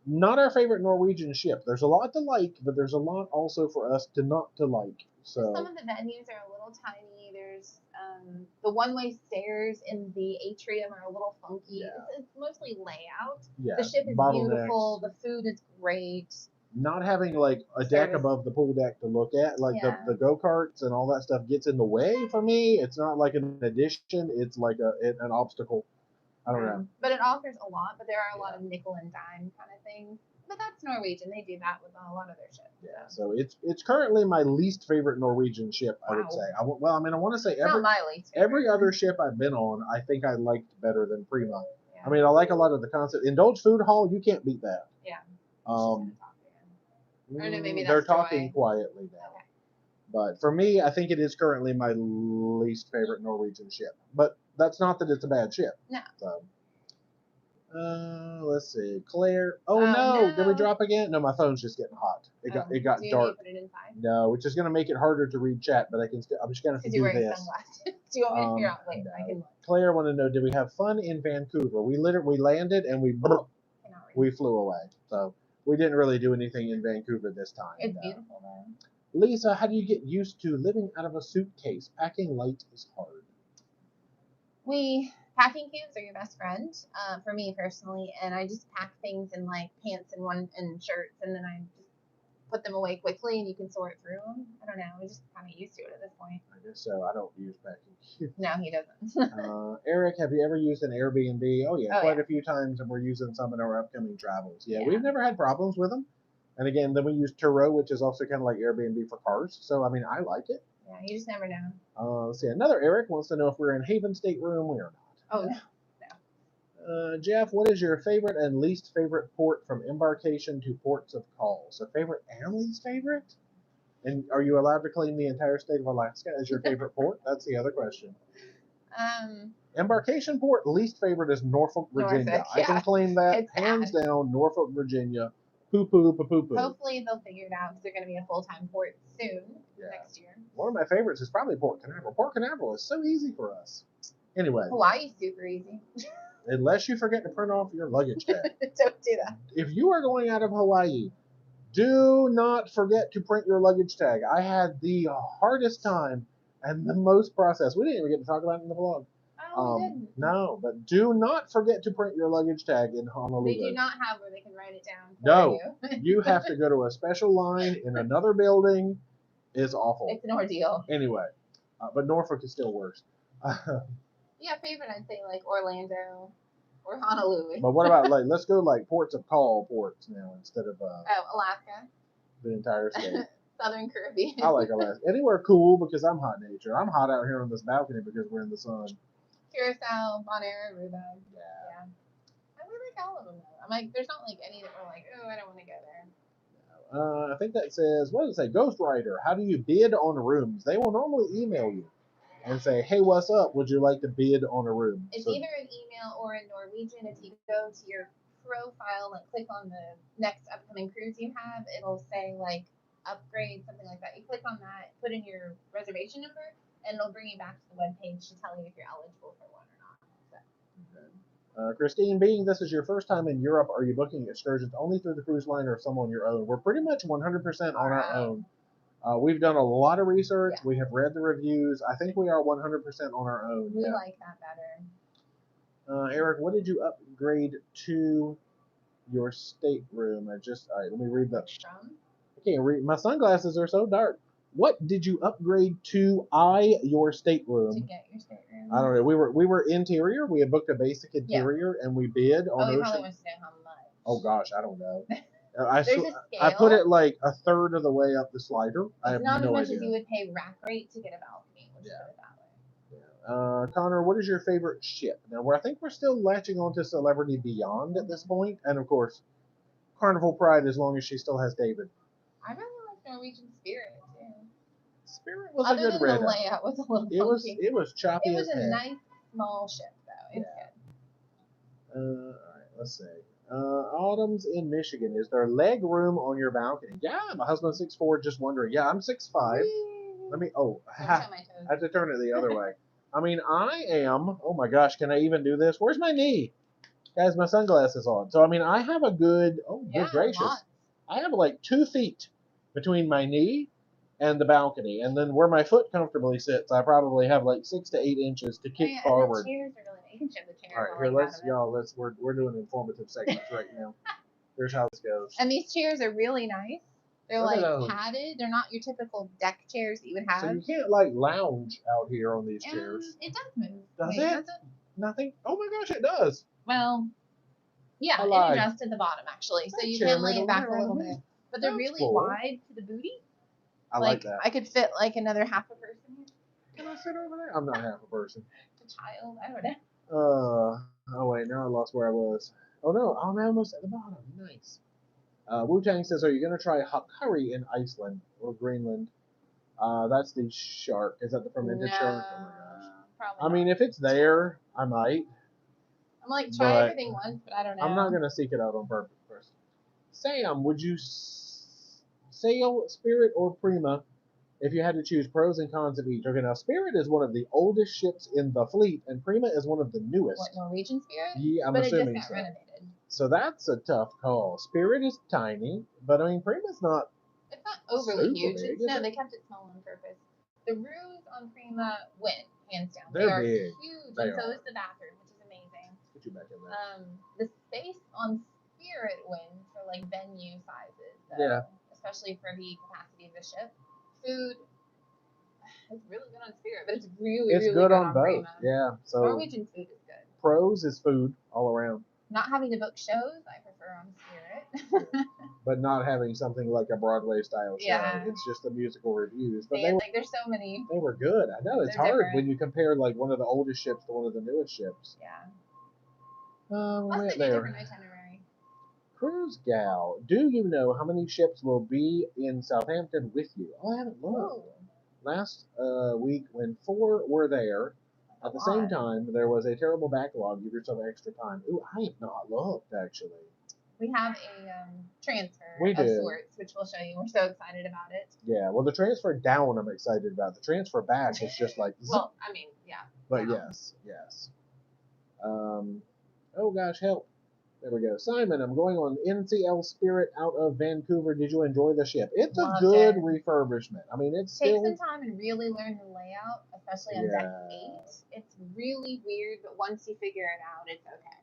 Not our favorite Norwegian ship. There's a lot to like, but there's a lot also for us to not to like. So some of the venues are a little tiny. There's the one-way stairs in the atrium are a little funky. Yeah. It's mostly layout. Yeah. The ship is beautiful. The food is great. Not having like a deck above the pool deck to look at, like the go-karts and all that stuff gets in the way for me. It's not like an addition. It's like an obstacle. I don't know. But it offers a lot, but there are a lot of nickel and dime kind of things. But that's Norwegian. They do that with a lot of their ships. Yeah, so it's currently my least favorite Norwegian ship, I would say. I want to say every other ship I've been on, I think I liked better than Prima. Yeah. I mean, I like a lot of the concept. Indulge Food Hall, you can't beat that. Yeah. Maybe they're talking quietly now. Okay. But for me, I think it is currently my least favorite Norwegian ship. But that's not that it's a bad ship. No. So, let's see. Claire. Oh no! Did we drop again? No, my phone's just getting hot. It got dark. Do you need to put it inside? No, which is going to make it harder to read chat. But I can still. I'm just going to do this. Sunglasses. Do you want me to figure out? Wait, no. I can look. Claire wanted to know: did we have fun in Vancouver? We landed and we flew away. So we didn't really do anything in Vancouver this time. It's beautiful though. Lisa, how do you get used to living out of a suitcase? Packing light is hard. Packing cubes are your best friend, for me personally, and I just pack things in like pants and shirts, and then I just put them away quickly, and you can sort through them. I don't know, I'm just kind of used to it at this point. I guess so. I don't use packing cubes. No, he doesn't. Eric, have you ever used an Airbnb? Oh yeah, quite a few times, and we're using some in our upcoming travels. Yeah, we've never had problems with them. And again, then we use Turo, which is also kind of like Airbnb for cars. So I mean, I like it. Yeah, you just never know. Let's see. Another Eric wants to know if we're in Haven Stateroom. We are not. Oh, no. Jeff, what is your favorite and least favorite port from embarkation to ports of call? So favorite and least favorite? And are you allowed to claim the entire state of Alaska as your favorite port? That's the other question. Embarkation port, least favorite is Norfolk, Virginia. I can claim that hands down, Norfolk, Virginia, Poo-poo. Hopefully they'll figure it out because they're going to be a full-time port soon next year. One of my favorites is probably Port Canaveral. Port Canaveral is so easy for us. Anyway. Hawaii's super easy. Unless you forget to print off your luggage tag. Don't do that. If you are going out of Hawaii, do not forget to print your luggage tag. I had the hardest time and the most process. We didn't even get to talk about it in the vlog. Oh, we didn't. No, but do not forget to print your luggage tag in Honolulu. They do not have where they can write it down for No, you. you have to go to a special line in another building. It's awful. It's an ordeal. Anyway, but Norfolk is still worse. Yeah, favorite I'd say like Orlando or Honolulu. But what about like let's go like ports of call ports now instead of Alaska. The entire state. Southern Caribbean. I like Alaska. Anywhere cool because I'm hot nature. I'm hot out here on this balcony because we're in the sun. Curacao, Bonaire, Aruba. Yeah. I really like all of them though. I'm like, there's not like any that we're like, oh, I don't want to go there. I think that says, what does it say? Ghostwriter. How do you bid on rooms? They will normally email you and say, hey, what's up? Would you like to bid on a room? It's either an email or in Norwegian. If you go to your profile and click on the next upcoming cruise you have, it'll say like upgrade, something like that. You click on that, put in your reservation number, and it'll bring you back to the webpage to tell you if you're eligible for one or not. So. Christine, being this is your first time in Europe, are you booking excursions only through the cruise line or some on your own? We're pretty much 100% on our own. We've done a lot of research. Yeah. We have read the reviews. I think we are 100% on our own. We like that better. Eric, what did you upgrade to your stateroom? All right, let me read that. I can't read. My sunglasses are so dark. What did you upgrade to your stateroom? To get your stateroom. I don't know. We were interior. We had booked a basic interior and we bid on you probably want to know how much. Oh gosh, I don't know. I put it like a third of the way up the slider. I have not no as much idea. as you would pay rack rate to get a balcony. We'll just put it that way. Connor, what is your favorite ship? Now, I think we're still latching on to Celebrity Beyond at this point, and of course, Carnival Pride as long as she still has David. I really like Norwegian Spirit too. Spirit was Other a good than red. The layout was a little funky. It was choppy. It was as a heck. nice small ship though. It's good. All right, let's see. Autumn's in Michigan. Is there leg room on your balcony? Yeah, my husband's 6'4", just wondering. Yeah, I'm 6'5". Let me. I have to turn it the other way. I mean, I am. Oh my gosh, can I even do this? Where's my knee? Guys, my sunglasses on. So I mean, I have a good. Oh, good gracious! I have like 2 feet between my knee and the balcony, and then where my foot comfortably sits, I probably have like 6 to 8 inches to kick forward. The chairs are really nice. You can show the chair. All right, here, we're doing informative segments right now. Here's how this goes. And these chairs are really nice. They're like padded. They're not your typical deck chairs that you would have. So you can't like lounge out here on these chairs. It does move. Does it? Nothing. Oh my gosh, it does. Well, yeah, it adjusts to the bottom actually, so you can lay it back a little bit. But they're really wide to the booty. I like that. I could fit like another half a person here. Can I sit over there? I'm not half a person. A child, I don't know. Oh wait, now I lost where I was. Oh no, I'm almost at the bottom. Nice. Wu-Tang says, are you going to try curry in Iceland or Greenland? That's the shark. Is that the fermented shark? Oh my gosh. Probably I mean, if it's there, I might. I'm like, try everything once, but I don't know. I'm not going to seek it out on purpose first. Sam, would you sail Spirit or Prima if you had to choose pros and cons of each? Okay, now Spirit is one of the oldest ships in the fleet, and Prima is one of the newest. What, Norwegian Spirit? Yeah, I'm assuming it just got renovated. So that's a tough call. Spirit is tiny, but I mean, Prima's not. It's not overly huge. No, they kept it small on purpose. The rooms on Prima win, hands down. They are big. Huge, and so is the bathroom, which is amazing. Put you back in there. The space on Spirit wins for like venue sizes, though, especially for the capacity of the ship. Food is really good on Spirit, but it's really good on both. Prima. Yeah, so Norwegian food is good. Pros is food all around. Not having to book shows, I prefer on Spirit. But not having something like a Broadway style show. Yeah. It's just the musical reviews. But there's so many. They were good. I know it's hard different. when you compare like one of the oldest ships to one of the newest ships. Yeah. Plus they do different itinerary. Cruise Gal, do you know how many ships will be in Southampton with you? Oh, I haven't looked. Last week when 4 were there, at the same time, there was a terrible backlog. Give yourself extra time. Ooh, I have not looked, actually. We have a transfer We of do. sorts, which we'll show you. We're so excited about it. Yeah, well, the transfer down I'm excited about. The transfer back is just like zip. Well, I mean, yeah. But down. yes. Oh gosh, help. There we go. Simon, I'm going on NCL Spirit out of Vancouver. Did you enjoy the ship? It's a Loved good it. refurbishment. I mean, it's Take still. some time and really learn the layout, especially on deck 8. It's really weird, but once you figure it out, it's okay.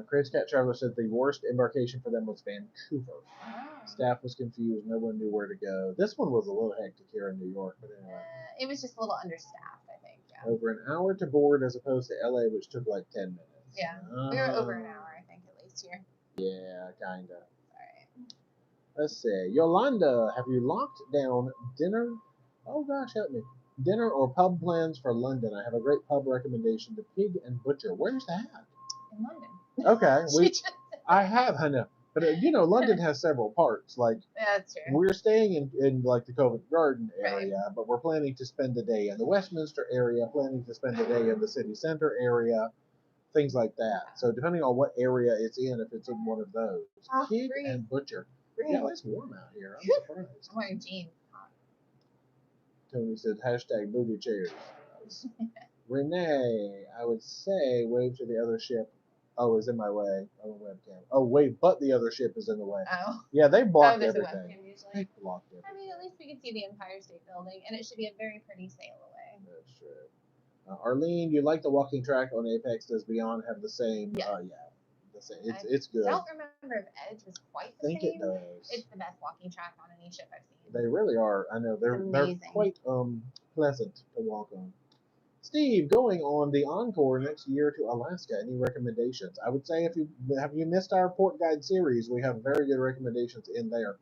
Crazy Cat Traveler said the worst embarkation for them was Vancouver. Oh. Staff was confused. No one knew where to go. This one was a little hectic here in New York, but anyway. It was just a little understaffed, I think. Yeah. Over an hour to board as opposed to LA, which took like 10 minutes. Yeah. We were over an hour, I think, at least here. Yeah, kind of. Alright. Let's see. Yolanda, have you locked down dinner? Oh gosh, help me. Dinner or pub plans for London? I have a great pub recommendation, the Pig and Butcher. Where's that? In London. Okay, I know, but London has several parts. Like, yeah, that's true. we're staying in like the Covent Garden area, right. But we're planning to spend a day in the Westminster area, planning to spend a day in the city center area, things like that. So depending on what area it's in, if it's in one of those. Pig and Butcher. Yeah, it's warm out here. I'm surprised. I'm wearing jeans. Tony said hashtag booty chairs. Renee, I would say wave to the other ship. Oh, is in my way. Oh, webcam. Oh, wait, but the other ship is in the way. Oh. Yeah, they blocked there's everything. A webcam usually. They blocked everything. I mean, at least we can see the Empire State Building, and it should be a very pretty sail away. That's true. Arlene, you like the walking track on Apex? Does Beyond have the same? Yeah. The same. It's good. I don't remember if Edge was quite the same. I think it does. It's the best walking track on any ship I've seen. They really are. I know they're quite pleasant to walk on. Steve, going on the Encore next year to Alaska. Any recommendations? I would say if you missed our port guide series, we have very good recommendations in there.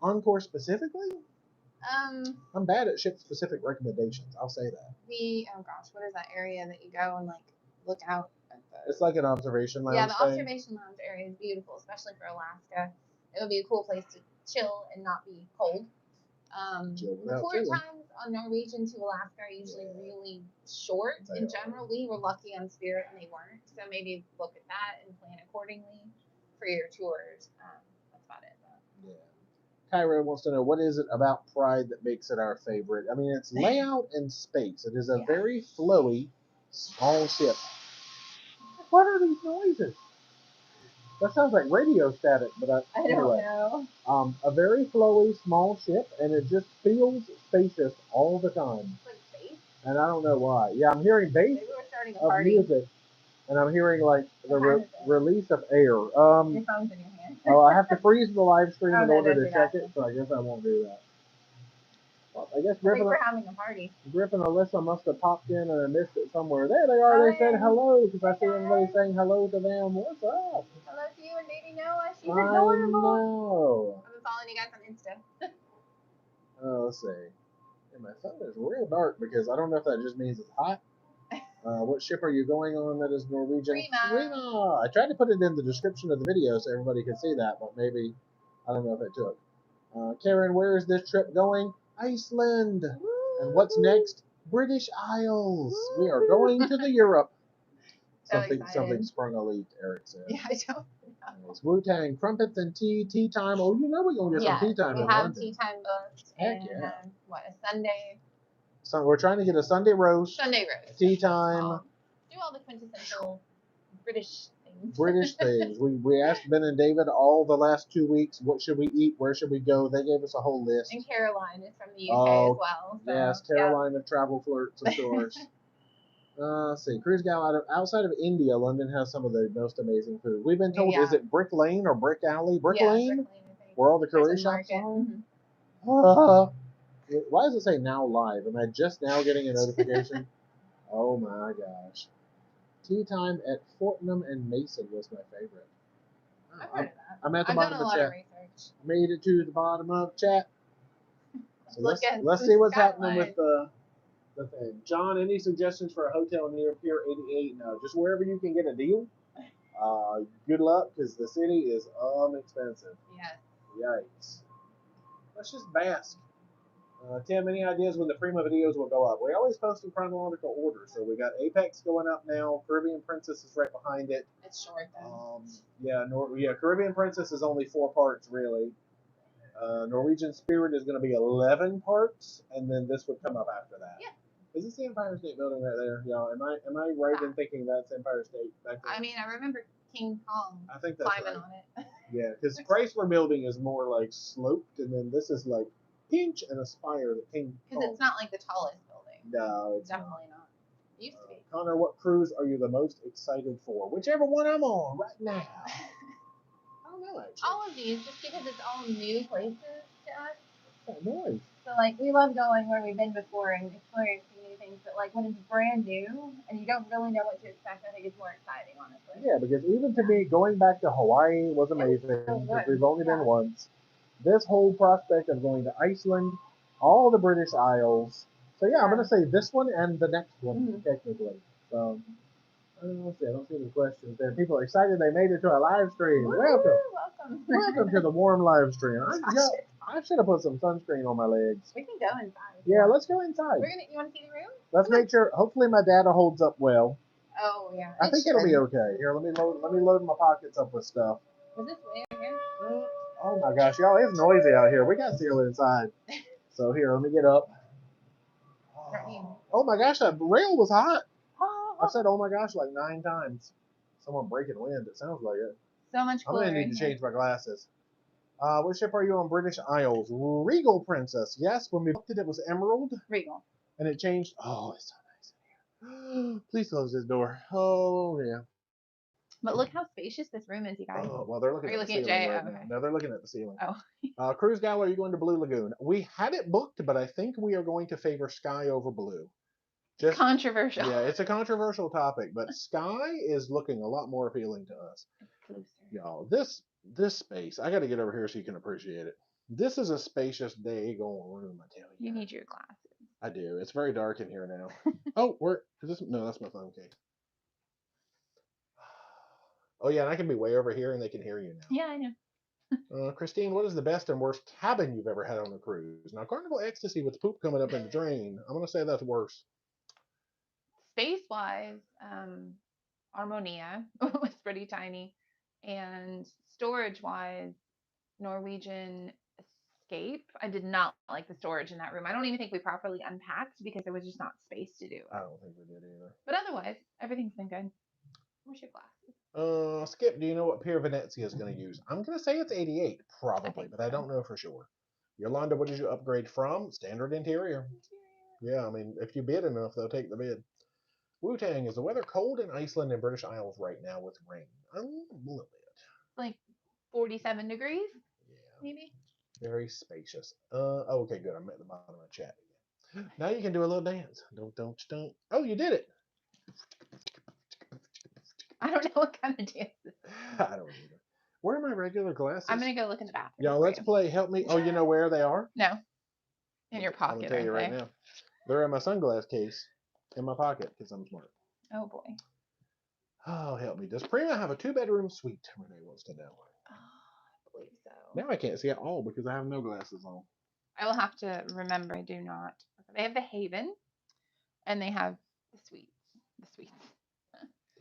Encore specifically? I'm bad at ship specific recommendations. I'll say that. What is that area that you go and like look out at the? It's like an observation lounge. Yeah, the observation lounge area is beautiful, especially for Alaska. It would be a cool place to chill and not be cold. The tour times on Norwegian to Alaska are usually really short. In general, we were lucky on Spirit and they weren't. So maybe look at that and plan accordingly for your tours. That's about it. Yeah. Kyra wants to know, what is it about Pride that makes it our favorite? I mean, it's layout and space. It is a very flowy, small ship. What are these noises? That sounds like radio static, but anyway. Don't know. A very flowy, small ship, and it just feels spacious all the time. Like bass? And I don't know why. Yeah, I'm hearing bass Maybe we're starting a party. music, and I'm hearing like the release of air. Your phone's in your hand. Oh, I have to freeze the live stream in order to check it, so I guess I won't do that. Well, I guess Griffin, we're having a party. Griffin and Alyssa must have popped in and I missed it somewhere. There they are. They said hello because I see everybody saying hello to them. What's up? Hello to you and baby Noah. She's adorable. I know. I've been following you guys on Insta. Let's see. And my phone is real dark because I don't know if that just means it's hot. What ship are you going on that is Norwegian? Prima. I tried to put it in the description of the video so everybody could see that, but maybe, I don't know if it took. Karen, where is this trip going? Iceland. Woo! And what's next? British Isles. Woo! We are going to the Europe. Something sprung a leak, Eric said. Yeah, I don't know. Wu-Tang, crumpets and tea time. Oh, we're going to get some tea time in London. We have tea time booked. Heck and, yeah. A Sunday? So we're trying to get a Sunday roast. Tea time. Do all the quintessential British things. British things. We asked Ben and David all the last 2 weeks, what should we eat? Where should we go? They gave us a whole list. And Caroline is from the UK as well. So, yes, Caroline of Travel Flirts, of course. Let's see. Cruise Gal, outside of India, London has some of the most amazing food. We've been told, is it Brick Lane or Brick Alley? Brick Lane? Where all the curry shops are? Mm-hmm. Why does it say now live? Am I just now getting a notification? Oh my gosh. Tea time at Fortnum and Mason was my favorite. I've heard of that. I'm at the bottom of the chat. Made it to the bottom of chat. So let's see what's happening with the thing. John, any suggestions for a hotel near Pier 88? No, just wherever you can get a deal. Good luck, because the city is inexpensive. Yes. Yikes. Let's just bask. Tim, any ideas when the Prima videos will go up? We always post in chronological order. So we got Apex going up now. Caribbean Princess is right behind it. It's short though. Yeah, Caribbean Princess is only 4 parts really. Norwegian Spirit is going to be 11 parts, and then this would come up after that. Yeah. Is this the Empire State Building right there? Y'all, am I right in thinking that's Empire State back there? I mean, I remember King Kong I think that's climbing right. on it. Yeah, because Chrysler Building is more like sloped, and then this is like pinch and aspire. The King Because Kong. it's not like the tallest building. No, it's Definitely not. It used to be. Connor, what cruise are you the most excited for? Whichever one I'm on right now. I don't know actually. All of these, just because it's all new places to us. Oh, nice. So like we love going where we've been before and experiencing new things, but like when it's brand new and you don't really know what to expect, I think it's more exciting, honestly. Yeah, because even to me, going back to Hawaii was amazing because we've only been once. This whole prospect of going to Iceland, all the British Isles. So yeah, I'm gonna say this one and the next one technically. So I don't see any questions there. People are excited they made it to our live stream. Welcome to the warm live stream. I should have put some sunscreen on my legs. We can go inside. Yeah, let's go inside. You want to see the room? Let's make sure. Hopefully, my data holds up well. Oh yeah. I think it'll be okay. Here, let me load my pockets up with stuff. Was this way over here? Oh my gosh, y'all, it's noisy out here. We got to see what's inside. So here, let me get up. Oh my gosh, that rail was hot. I said, oh my gosh, like 9 times. Someone breaking wind. It sounds like it. So much cooler. I'm gonna need to change my glasses. What ship are you on? British Isles. Regal Princess. Yes, when we booked it, it was Emerald. Regal. And it changed. Oh, it's so nice in here. Please close this door. Oh yeah. But look how spacious this room is, you guys. Oh, well, they're looking at the ceiling right now. No, they're looking at the ceiling. Oh. Cruise Gal, are you going to Blue Lagoon? We had it booked, but I think we are going to favor Sky over Blue. Just controversial. Yeah, it's a controversial topic, but Sky is looking a lot more appealing to us. Y'all, this space, I got to get over here so you can appreciate it. This is a spacious daggone room, I tell you. You need your glasses. I do. It's very dark in here now. Oh, is this? No, that's my phone case. Oh yeah, and I can be way over here and they can hear you now. Yeah, I know. Christine, what is the best and worst cabin you've ever had on a cruise? Now, Carnival Ecstasy with the poop coming up in the drain, I'm going to say that's worse. Space-wise, Harmonia was pretty tiny. And storage-wise, Norwegian Escape. I did not like the storage in that room. I don't even think we properly unpacked because there was just not space to do it. I don't think we did either. But otherwise, everything's been good. Where's your glasses? Skip, do you know what Pier Venezia is going to use? I'm going to say it's 88, probably, but I don't know for sure. Yolanda, what did you upgrade from? Standard interior. Yeah, I mean, if you bid enough, they'll take the bid. Wu-Tang, is the weather cold in Iceland and British Isles right now with rain? A little bit. Like 47 degrees? Yeah. Maybe? Very spacious. Okay, good. I'm at the bottom of the chat again. Now you can do a little dance. Don't. Oh, you did it. I don't know what kind of dance this is. I don't either. Where are my regular glasses? I'm going to go look in the bathroom. Yeah, let's play. Help me. Oh, you know where they are? No. In your pocket. I'm going to tell you right now. They're in my sunglass case in my pocket because I'm smart. Oh, boy. Oh, help me. Does Prima have a 2-bedroom suite? Renee wants to know. Oh, I believe so. Now I can't see it all because I have no glasses on. I will have to remember I do not. They have the Haven, and they have the suites. The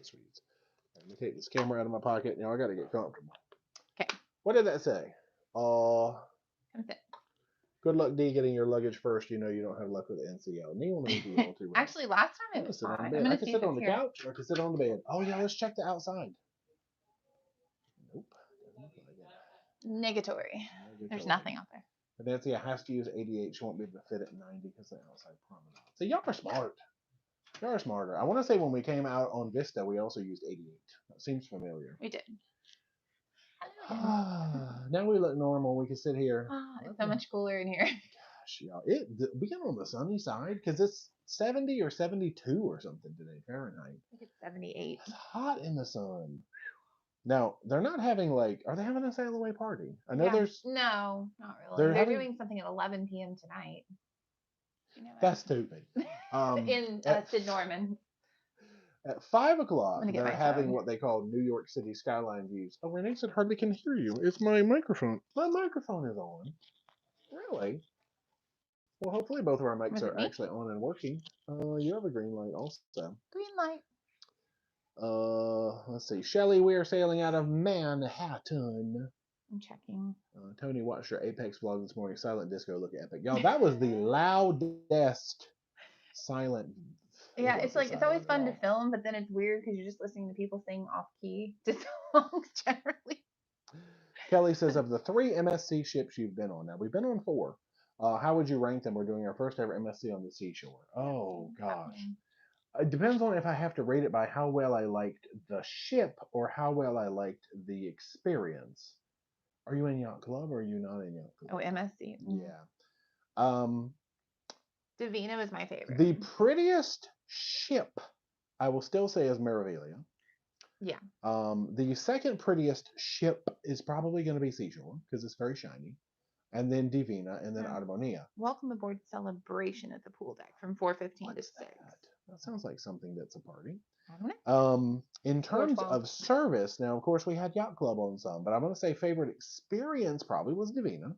suites. Let me take this camera out of my pocket. Now I got to get comfortable. Okay. What did that say? Come sit. Good luck, D, getting your luggage first. You know you don't have luck with the NCO. Neil knows you all too well. Actually, last time it was fine. I can sit on the couch or I can sit on the bed. Oh, yeah, let's check the outside. Nope. Negatory. There's nothing out there. But Nancy has to use 88. She won't be able to fit it in 90 because the outside promenade. So y'all are smart. Y'all are smarter. I want to say when we came out on Vista, we also used 88. That seems familiar. We did. Now we look normal. We can sit here. It's so much cooler in here. Gosh, y'all. We got on the sunny side because it's 70 or 72 or something today, Fahrenheit. I think it's 78. It's hot in the sun. Now, they're not having are they having a sail away party? I know there's. No, not really. They're doing something at 11 p.m. tonight. You know that's stupid. In Sid Norman. At 5 o'clock, they're having what they call New York City skyline views. Oh, Renee said hardly can hear you. It's my microphone. My microphone is on. Really? Well, hopefully both of our mics Was it are me? actually on and working. You have a green light also. Green light. Let's see. Shelly, we are sailing out of Manhattan. I'm checking. Tony watched your Apex vlog this morning. Silent disco look epic. Y'all, that was the loudest silent. Yeah, it it's wasn't like it's always silent at fun to all. film, but then it's weird because you're just listening to people sing off key to songs generally. Kelly says, of the 3 MSC ships you've been on, now we've been on 4. How would you rank them? We're doing our first ever MSC on the seashore. Oh gosh. It depends on if I have to rate it by how well I liked the ship or how well I liked the experience. Are you in yacht club or are you not in yacht Oh, club? MSC. Yeah. Um, Divina was my favorite. the prettiest ship, I will still say, is Meraviglia. Yeah. The second prettiest ship is probably going to be Seashore because it's very shiny, and then Divina, and then Armonia. Welcome aboard Celebration at the pool deck from 4:15 to 6. That sounds like something that's a party. I don't know. In terms of service, now of course we had Yacht Club on some, but I'm going to say favorite experience probably was Divina.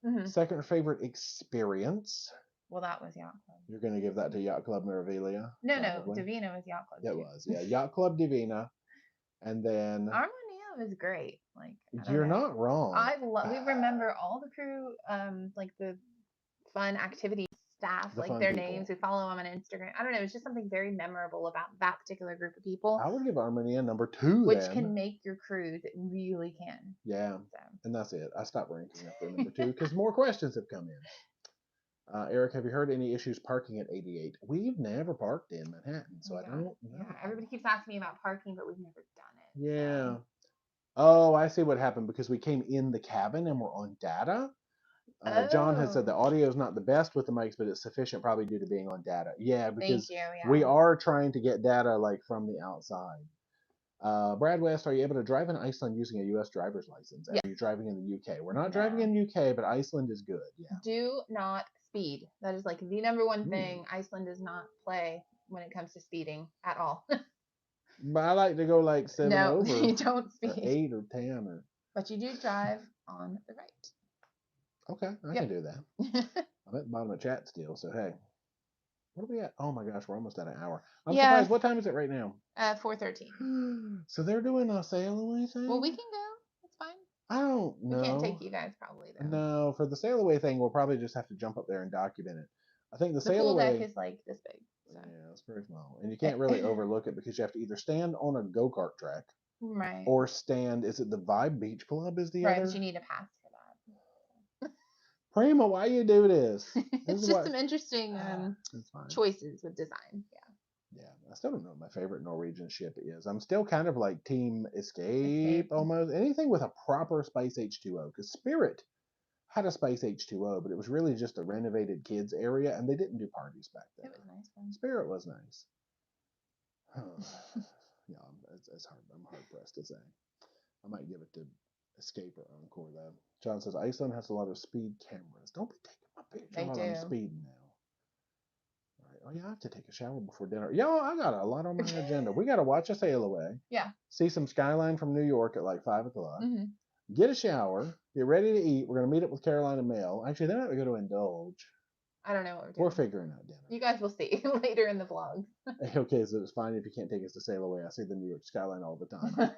Mm-hmm. Second favorite experience. Well, that was Yacht Club. You're going to give that to Yacht Club Meraviglia? No, Divina was Yacht Club. It was, yeah. Yacht Club Divina, and then Armonia was great. Like you're not wrong. We remember all the crew, like the fun activity staff, like their names. We follow them on Instagram. I don't know. It's just something very memorable about that particular group of people. I would give Armonia number 2, which can make your cruise. It really can. Yeah, and that's it. I stopped ranking up there number 2 because more questions have come in. Eric, have you heard any issues parking at 88? We've never parked in Manhattan, so I don't know. Yeah, everybody keeps asking me about parking, but we've never done it. Yeah. So. Oh, I see what happened because we came in the cabin and we're on data. John has said the audio is not the best with the mics, but it's sufficient probably due to being on data. Yeah, because we are trying to get data like from the outside. Brad West, are you able to drive in Iceland using a U.S. driver's license? Are you driving in the U.K.? We're not driving in UK, but Iceland is good. Yeah. Do not speed. That is like the number one thing. Iceland does not play when it comes to speeding at all. But I like to go like 7 over. No, you don't speed. Or 8 or 10 or. But you do drive on the right. Okay, I can do that. I'm at the bottom of chat still, so hey. What are we at? Oh my gosh, we're almost at an hour. I'm surprised. What time is it right now? 4:13. So they're doing a sail away thing? Well, we can go. It's fine. I don't know. We can't take you guys probably though. No, for the sail away thing, we'll probably just have to jump up there and document it. I think the sail pool away deck is like this big. So. Yeah, it's very small, and you can't really overlook it because you have to either stand on a go-kart track, right, or stand. Is it the Vibe Beach Club? Is the other? Right, but you need a pass for that. Prima, why you do this? It's just some interesting choices with design. Yeah, I still don't know what my favorite Norwegian ship is. I'm still kind of like Team Escape almost. Anything with a proper Space H2O, because Spirit had a Space H2O, but it was really just a renovated kids area, and they didn't do parties back then. It was nice fun. Spirit was nice. Yeah, it's hard. I'm hard pressed to say. I might give it to Escape or Encore though. John says Iceland has a lot of speed cameras. Don't be taking my picture while I'm speeding now. All right. Oh yeah, I have to take a shower before dinner. Yo, I got a lot on my agenda. We got to watch a sail away. Yeah. See some skyline from New York at like 5 o'clock. Mm-hmm. Get a shower. Get ready to eat. We're gonna meet up with Carolina Mail. Actually, they're not going to indulge. I don't know what we're doing. We're figuring out dinner. You guys will see later in the vlog. Okay, so it's fine if you can't take us to sail away. I see the New York skyline all the time.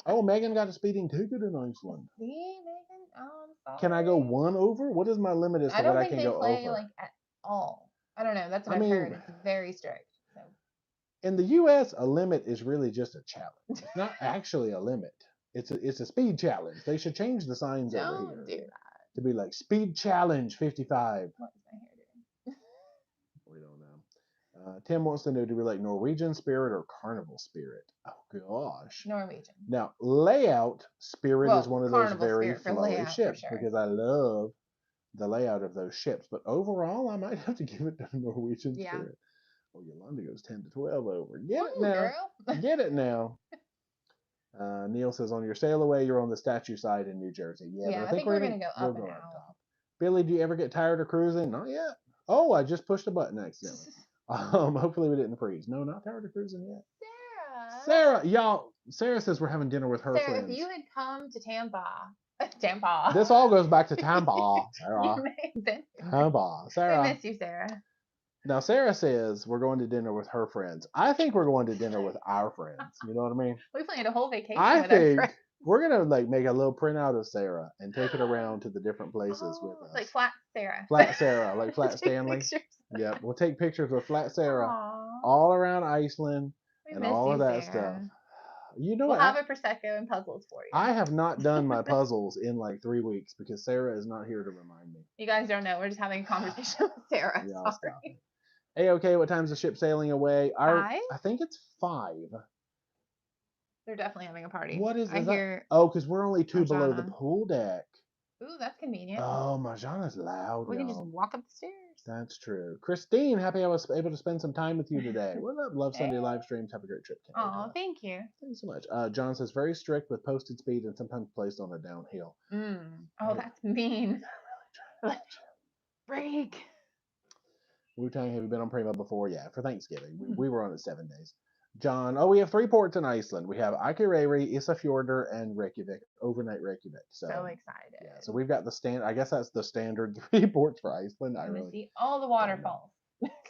Oh, Megan got a speeding ticket in Iceland. See, Megan? Oh, I'm sorry. Can I go 1 over? What is my limit as to what I can go over? I don't think they play like at all. I don't know. That's what I've heard. It's very strict. So. In the U.S., a limit is really just a challenge. It's not actually a limit. It's a speed challenge. They should change the signs over here. Don't do that. To be like speed challenge 55. What is my hair doing? We don't know. Tim wants to know, do we like Norwegian Spirit or Carnival Spirit? Oh gosh. Norwegian. Now, layout Spirit is one of those very flowy ships because I love the layout of those ships. But overall, I might have to give it to Norwegian Spirit. Oh, Yolanda goes 10 to 12 over. Get it now. Girl. Get it now. Neil says, on your sail away, you're on the statue side in New Jersey. Yeah, but I think we're going to go up and out. Top. Billy, do you ever get tired of cruising? Not yet. Oh, I just pushed a button accidentally. Hopefully we didn't freeze. No, not tired of cruising yet. Sarah, y'all. Sarah says we're having dinner with her friends. If you had come to Tampa Tampa. This all goes back to Tampa, Sarah. You've been Tampa, We Sarah. miss you, Sarah. Now, Sarah says we're going to dinner with her friends. I think we're going to dinner with our friends. You know what I mean? We planned a whole vacation I with our think friends. we're gonna like make a little printout of Sarah and take it around to the different places with us. Like Flat Sarah. Flat Sarah, like Flat Take Stanley. pictures. Yep, we'll take pictures with Flat Sarah Aw, all around Iceland we and miss all you, of that Sarah. stuff. You know We'll what? have a prosecco and puzzles for you. I have not done my puzzles in like 3 weeks because Sarah is not here to remind me. You guys don't know. We're just having a conversation with Sarah. Yeah, Sorry. stop it. Hey, okay, what time's the ship sailing away? 5? I think it's 5. They're definitely having a party. What is I that? hear. Oh, because we're only 2 below the Marjana. pool deck. Ooh, that's convenient. Oh, Marjana's loud, We can y'all. just walk up the stairs. That's true. Christine, happy I was able to spend some time with you today. What up? Love Sunday Hey. live streams. Have a great trip. Oh, thank you. Thanks so much. John says very strict with posted speed and sometimes placed on a downhill. Oh, that's mean. Break. Wu-Tang, have you been on Prima before? Yeah, for Thanksgiving. We were on it 7 days. John, we have 3 ports in Iceland. We have Akureyri, Isafjordur, and Reykjavik, overnight Reykjavik. So excited. Yeah, so we've got the stand. I guess that's the standard 3 ports for Iceland. I'm I gonna really see all the waterfalls.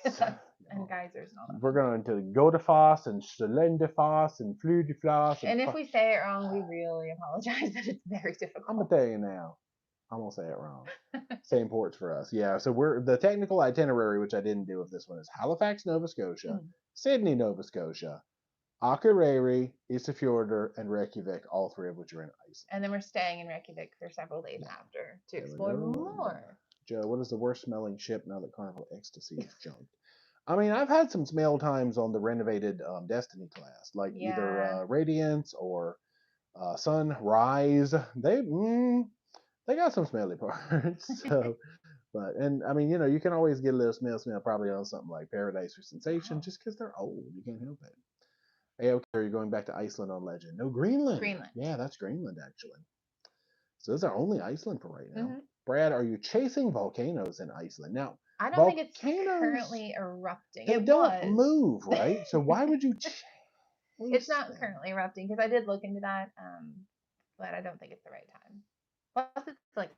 And geysers and all that. We're going to Godafoss and Slendefoss and Fludefoss. And if we say it wrong, we really apologize, but it's very difficult. I'm gonna tell you now. I'm gonna say it wrong. Same ports for us. Yeah. So we're the technical itinerary, which I didn't do of this one, is Halifax, Nova Scotia, Sydney, Nova Scotia, Akureyri, Isafjordur, and Reykjavik, all 3 of which are in Iceland. And then we're staying in Reykjavik for several days after to explore more. Joe, what is the worst smelling ship now that Carnival Ecstasy is junked? I mean, I've had some smell times on the renovated Destiny class, like either Radiance or Sunrise. They got some smelly parts. So, but and I mean, you can always get a little smell probably on something like Paradise or Sensation, just because they're old. You can't help it. Hey, okay, are you going back to Iceland on Legend? No, Greenland. Greenland. Yeah, that's Greenland actually. So those are only Iceland for right now. Brad, are you chasing volcanoes in Iceland now? I don't think it's currently erupting. They don't move, right? So why would you chase It's not currently erupting because I did look into that, but I don't think it's the right time. Plus, it's like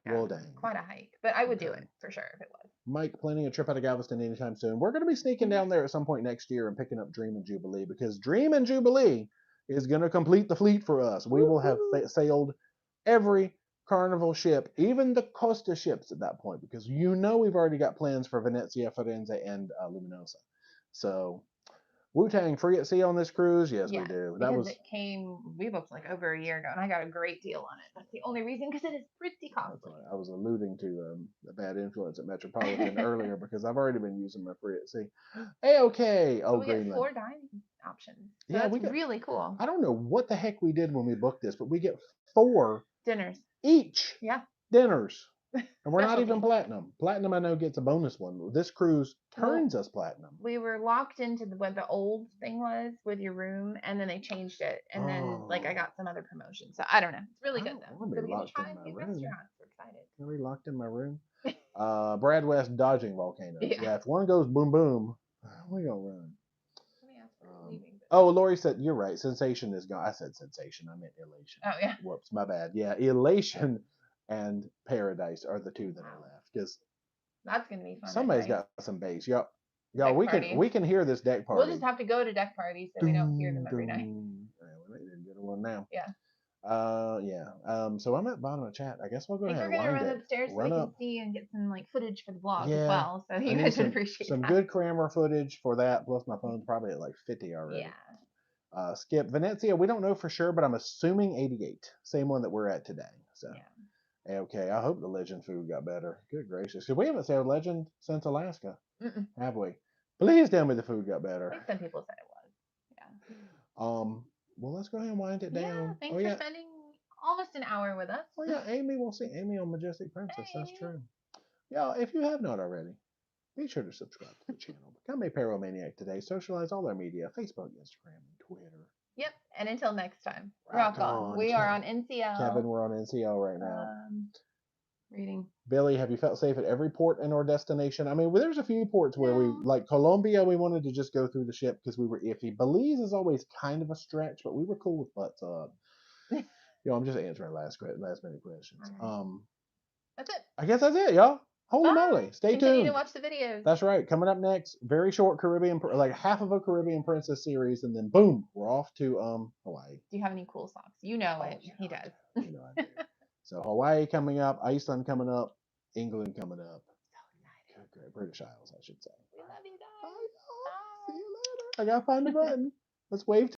quite a hike, but I would do it for sure if it was. Mike, planning a trip out of Galveston anytime soon. We're going to be sneaking down there at some point next year and picking up Dream and Jubilee because Dream and Jubilee is going to complete the fleet for us. We will have sailed every Carnival ship, even the Costa ships at that point, because we've already got plans for Venezia, Firenze, and Luminosa. So, Wu-Tang free at sea on this cruise? Yes, we do. We booked like over a year ago, and I got a great deal on it. That's the only reason, because it is pretty costly. I was alluding to the bad influence at Metropolitan earlier because I've already been using my free at sea. Hey, okay. Oh, we Greenland. get 4 dining options. So yeah, that's really cool. I don't know what the heck we did when we booked this, but we get 4 dinners each. Yeah. Dinners. And we're not even platinum. Platinum, I know, gets a bonus one. This cruise turns us platinum. We were locked into what the old thing was with your room, and then they changed it. And then, I got some other promotion. So, I don't know. It's really good, though. So we get to try new restaurants. We're excited. Are we locked in my room? Brad West dodging volcanoes. Yeah, if one goes boom, boom, we gonna run. Let me ask for leaving. Lori said, you're right. Sensation is gone. I said Sensation. I meant Elation. Oh, yeah. Whoops, my bad. Yeah, Elation and Paradise are the 2 that are left because that's gonna be fun. Somebody's got some bass. Y'all, we can hear this deck party. We'll just have to go to deck parties so we don't hear them every night. We need to get one now. Yeah. So I'm at the bottom of chat. I guess we'll go ahead and wind it. We're gonna run upstairs so we can see and get some footage for the vlog as well. So you guys would appreciate some good camera footage for that. Plus my phone's probably at like 50 already. Yeah. Skip Venezia. We don't know for sure, but I'm assuming 88. Same one that we're at today. So. Yeah. Okay, I hope the Legend food got better. Good gracious. We haven't sailed Legend since Alaska, have we? Please tell me the food got better. I think some people said it was. Yeah. Well, let's go ahead and wind it down. Thanks for spending almost an hour with us. Oh, yeah, Amy, we'll see Amy on Majestic Princess. Hey. That's true. Yeah, if you have not already, be sure to subscribe to the channel. Become a Paromaniac today. Socialize all our media, Facebook, Instagram, and Twitter. Yep, and until next time, rock on. We are on NCL. Kevin, we're on NCL right now. Reading. Billy, have you felt safe at every port in our destination? I mean, there's a few ports where we, like Colombia, we wanted to just go through the ship because we were iffy. Belize is always kind of a stretch, but we were cool with butts up. Yo, I'm just answering last minute questions. Alright. That's it. I guess that's it, y'all. Holy Bye. moly! Stay Continue tuned. to watch the videos. That's right. Coming up next, very short Caribbean, like half of a Caribbean Princess series, and then boom, we're off to Hawaii. Do you have any cool socks? You know it. Yeah, He does. I do. So Hawaii coming up, Iceland coming up, England coming up. So excited. Good, British Isles, I should say. We love you guys. I know. Bye. See you later. I gotta find the button. Let's wave.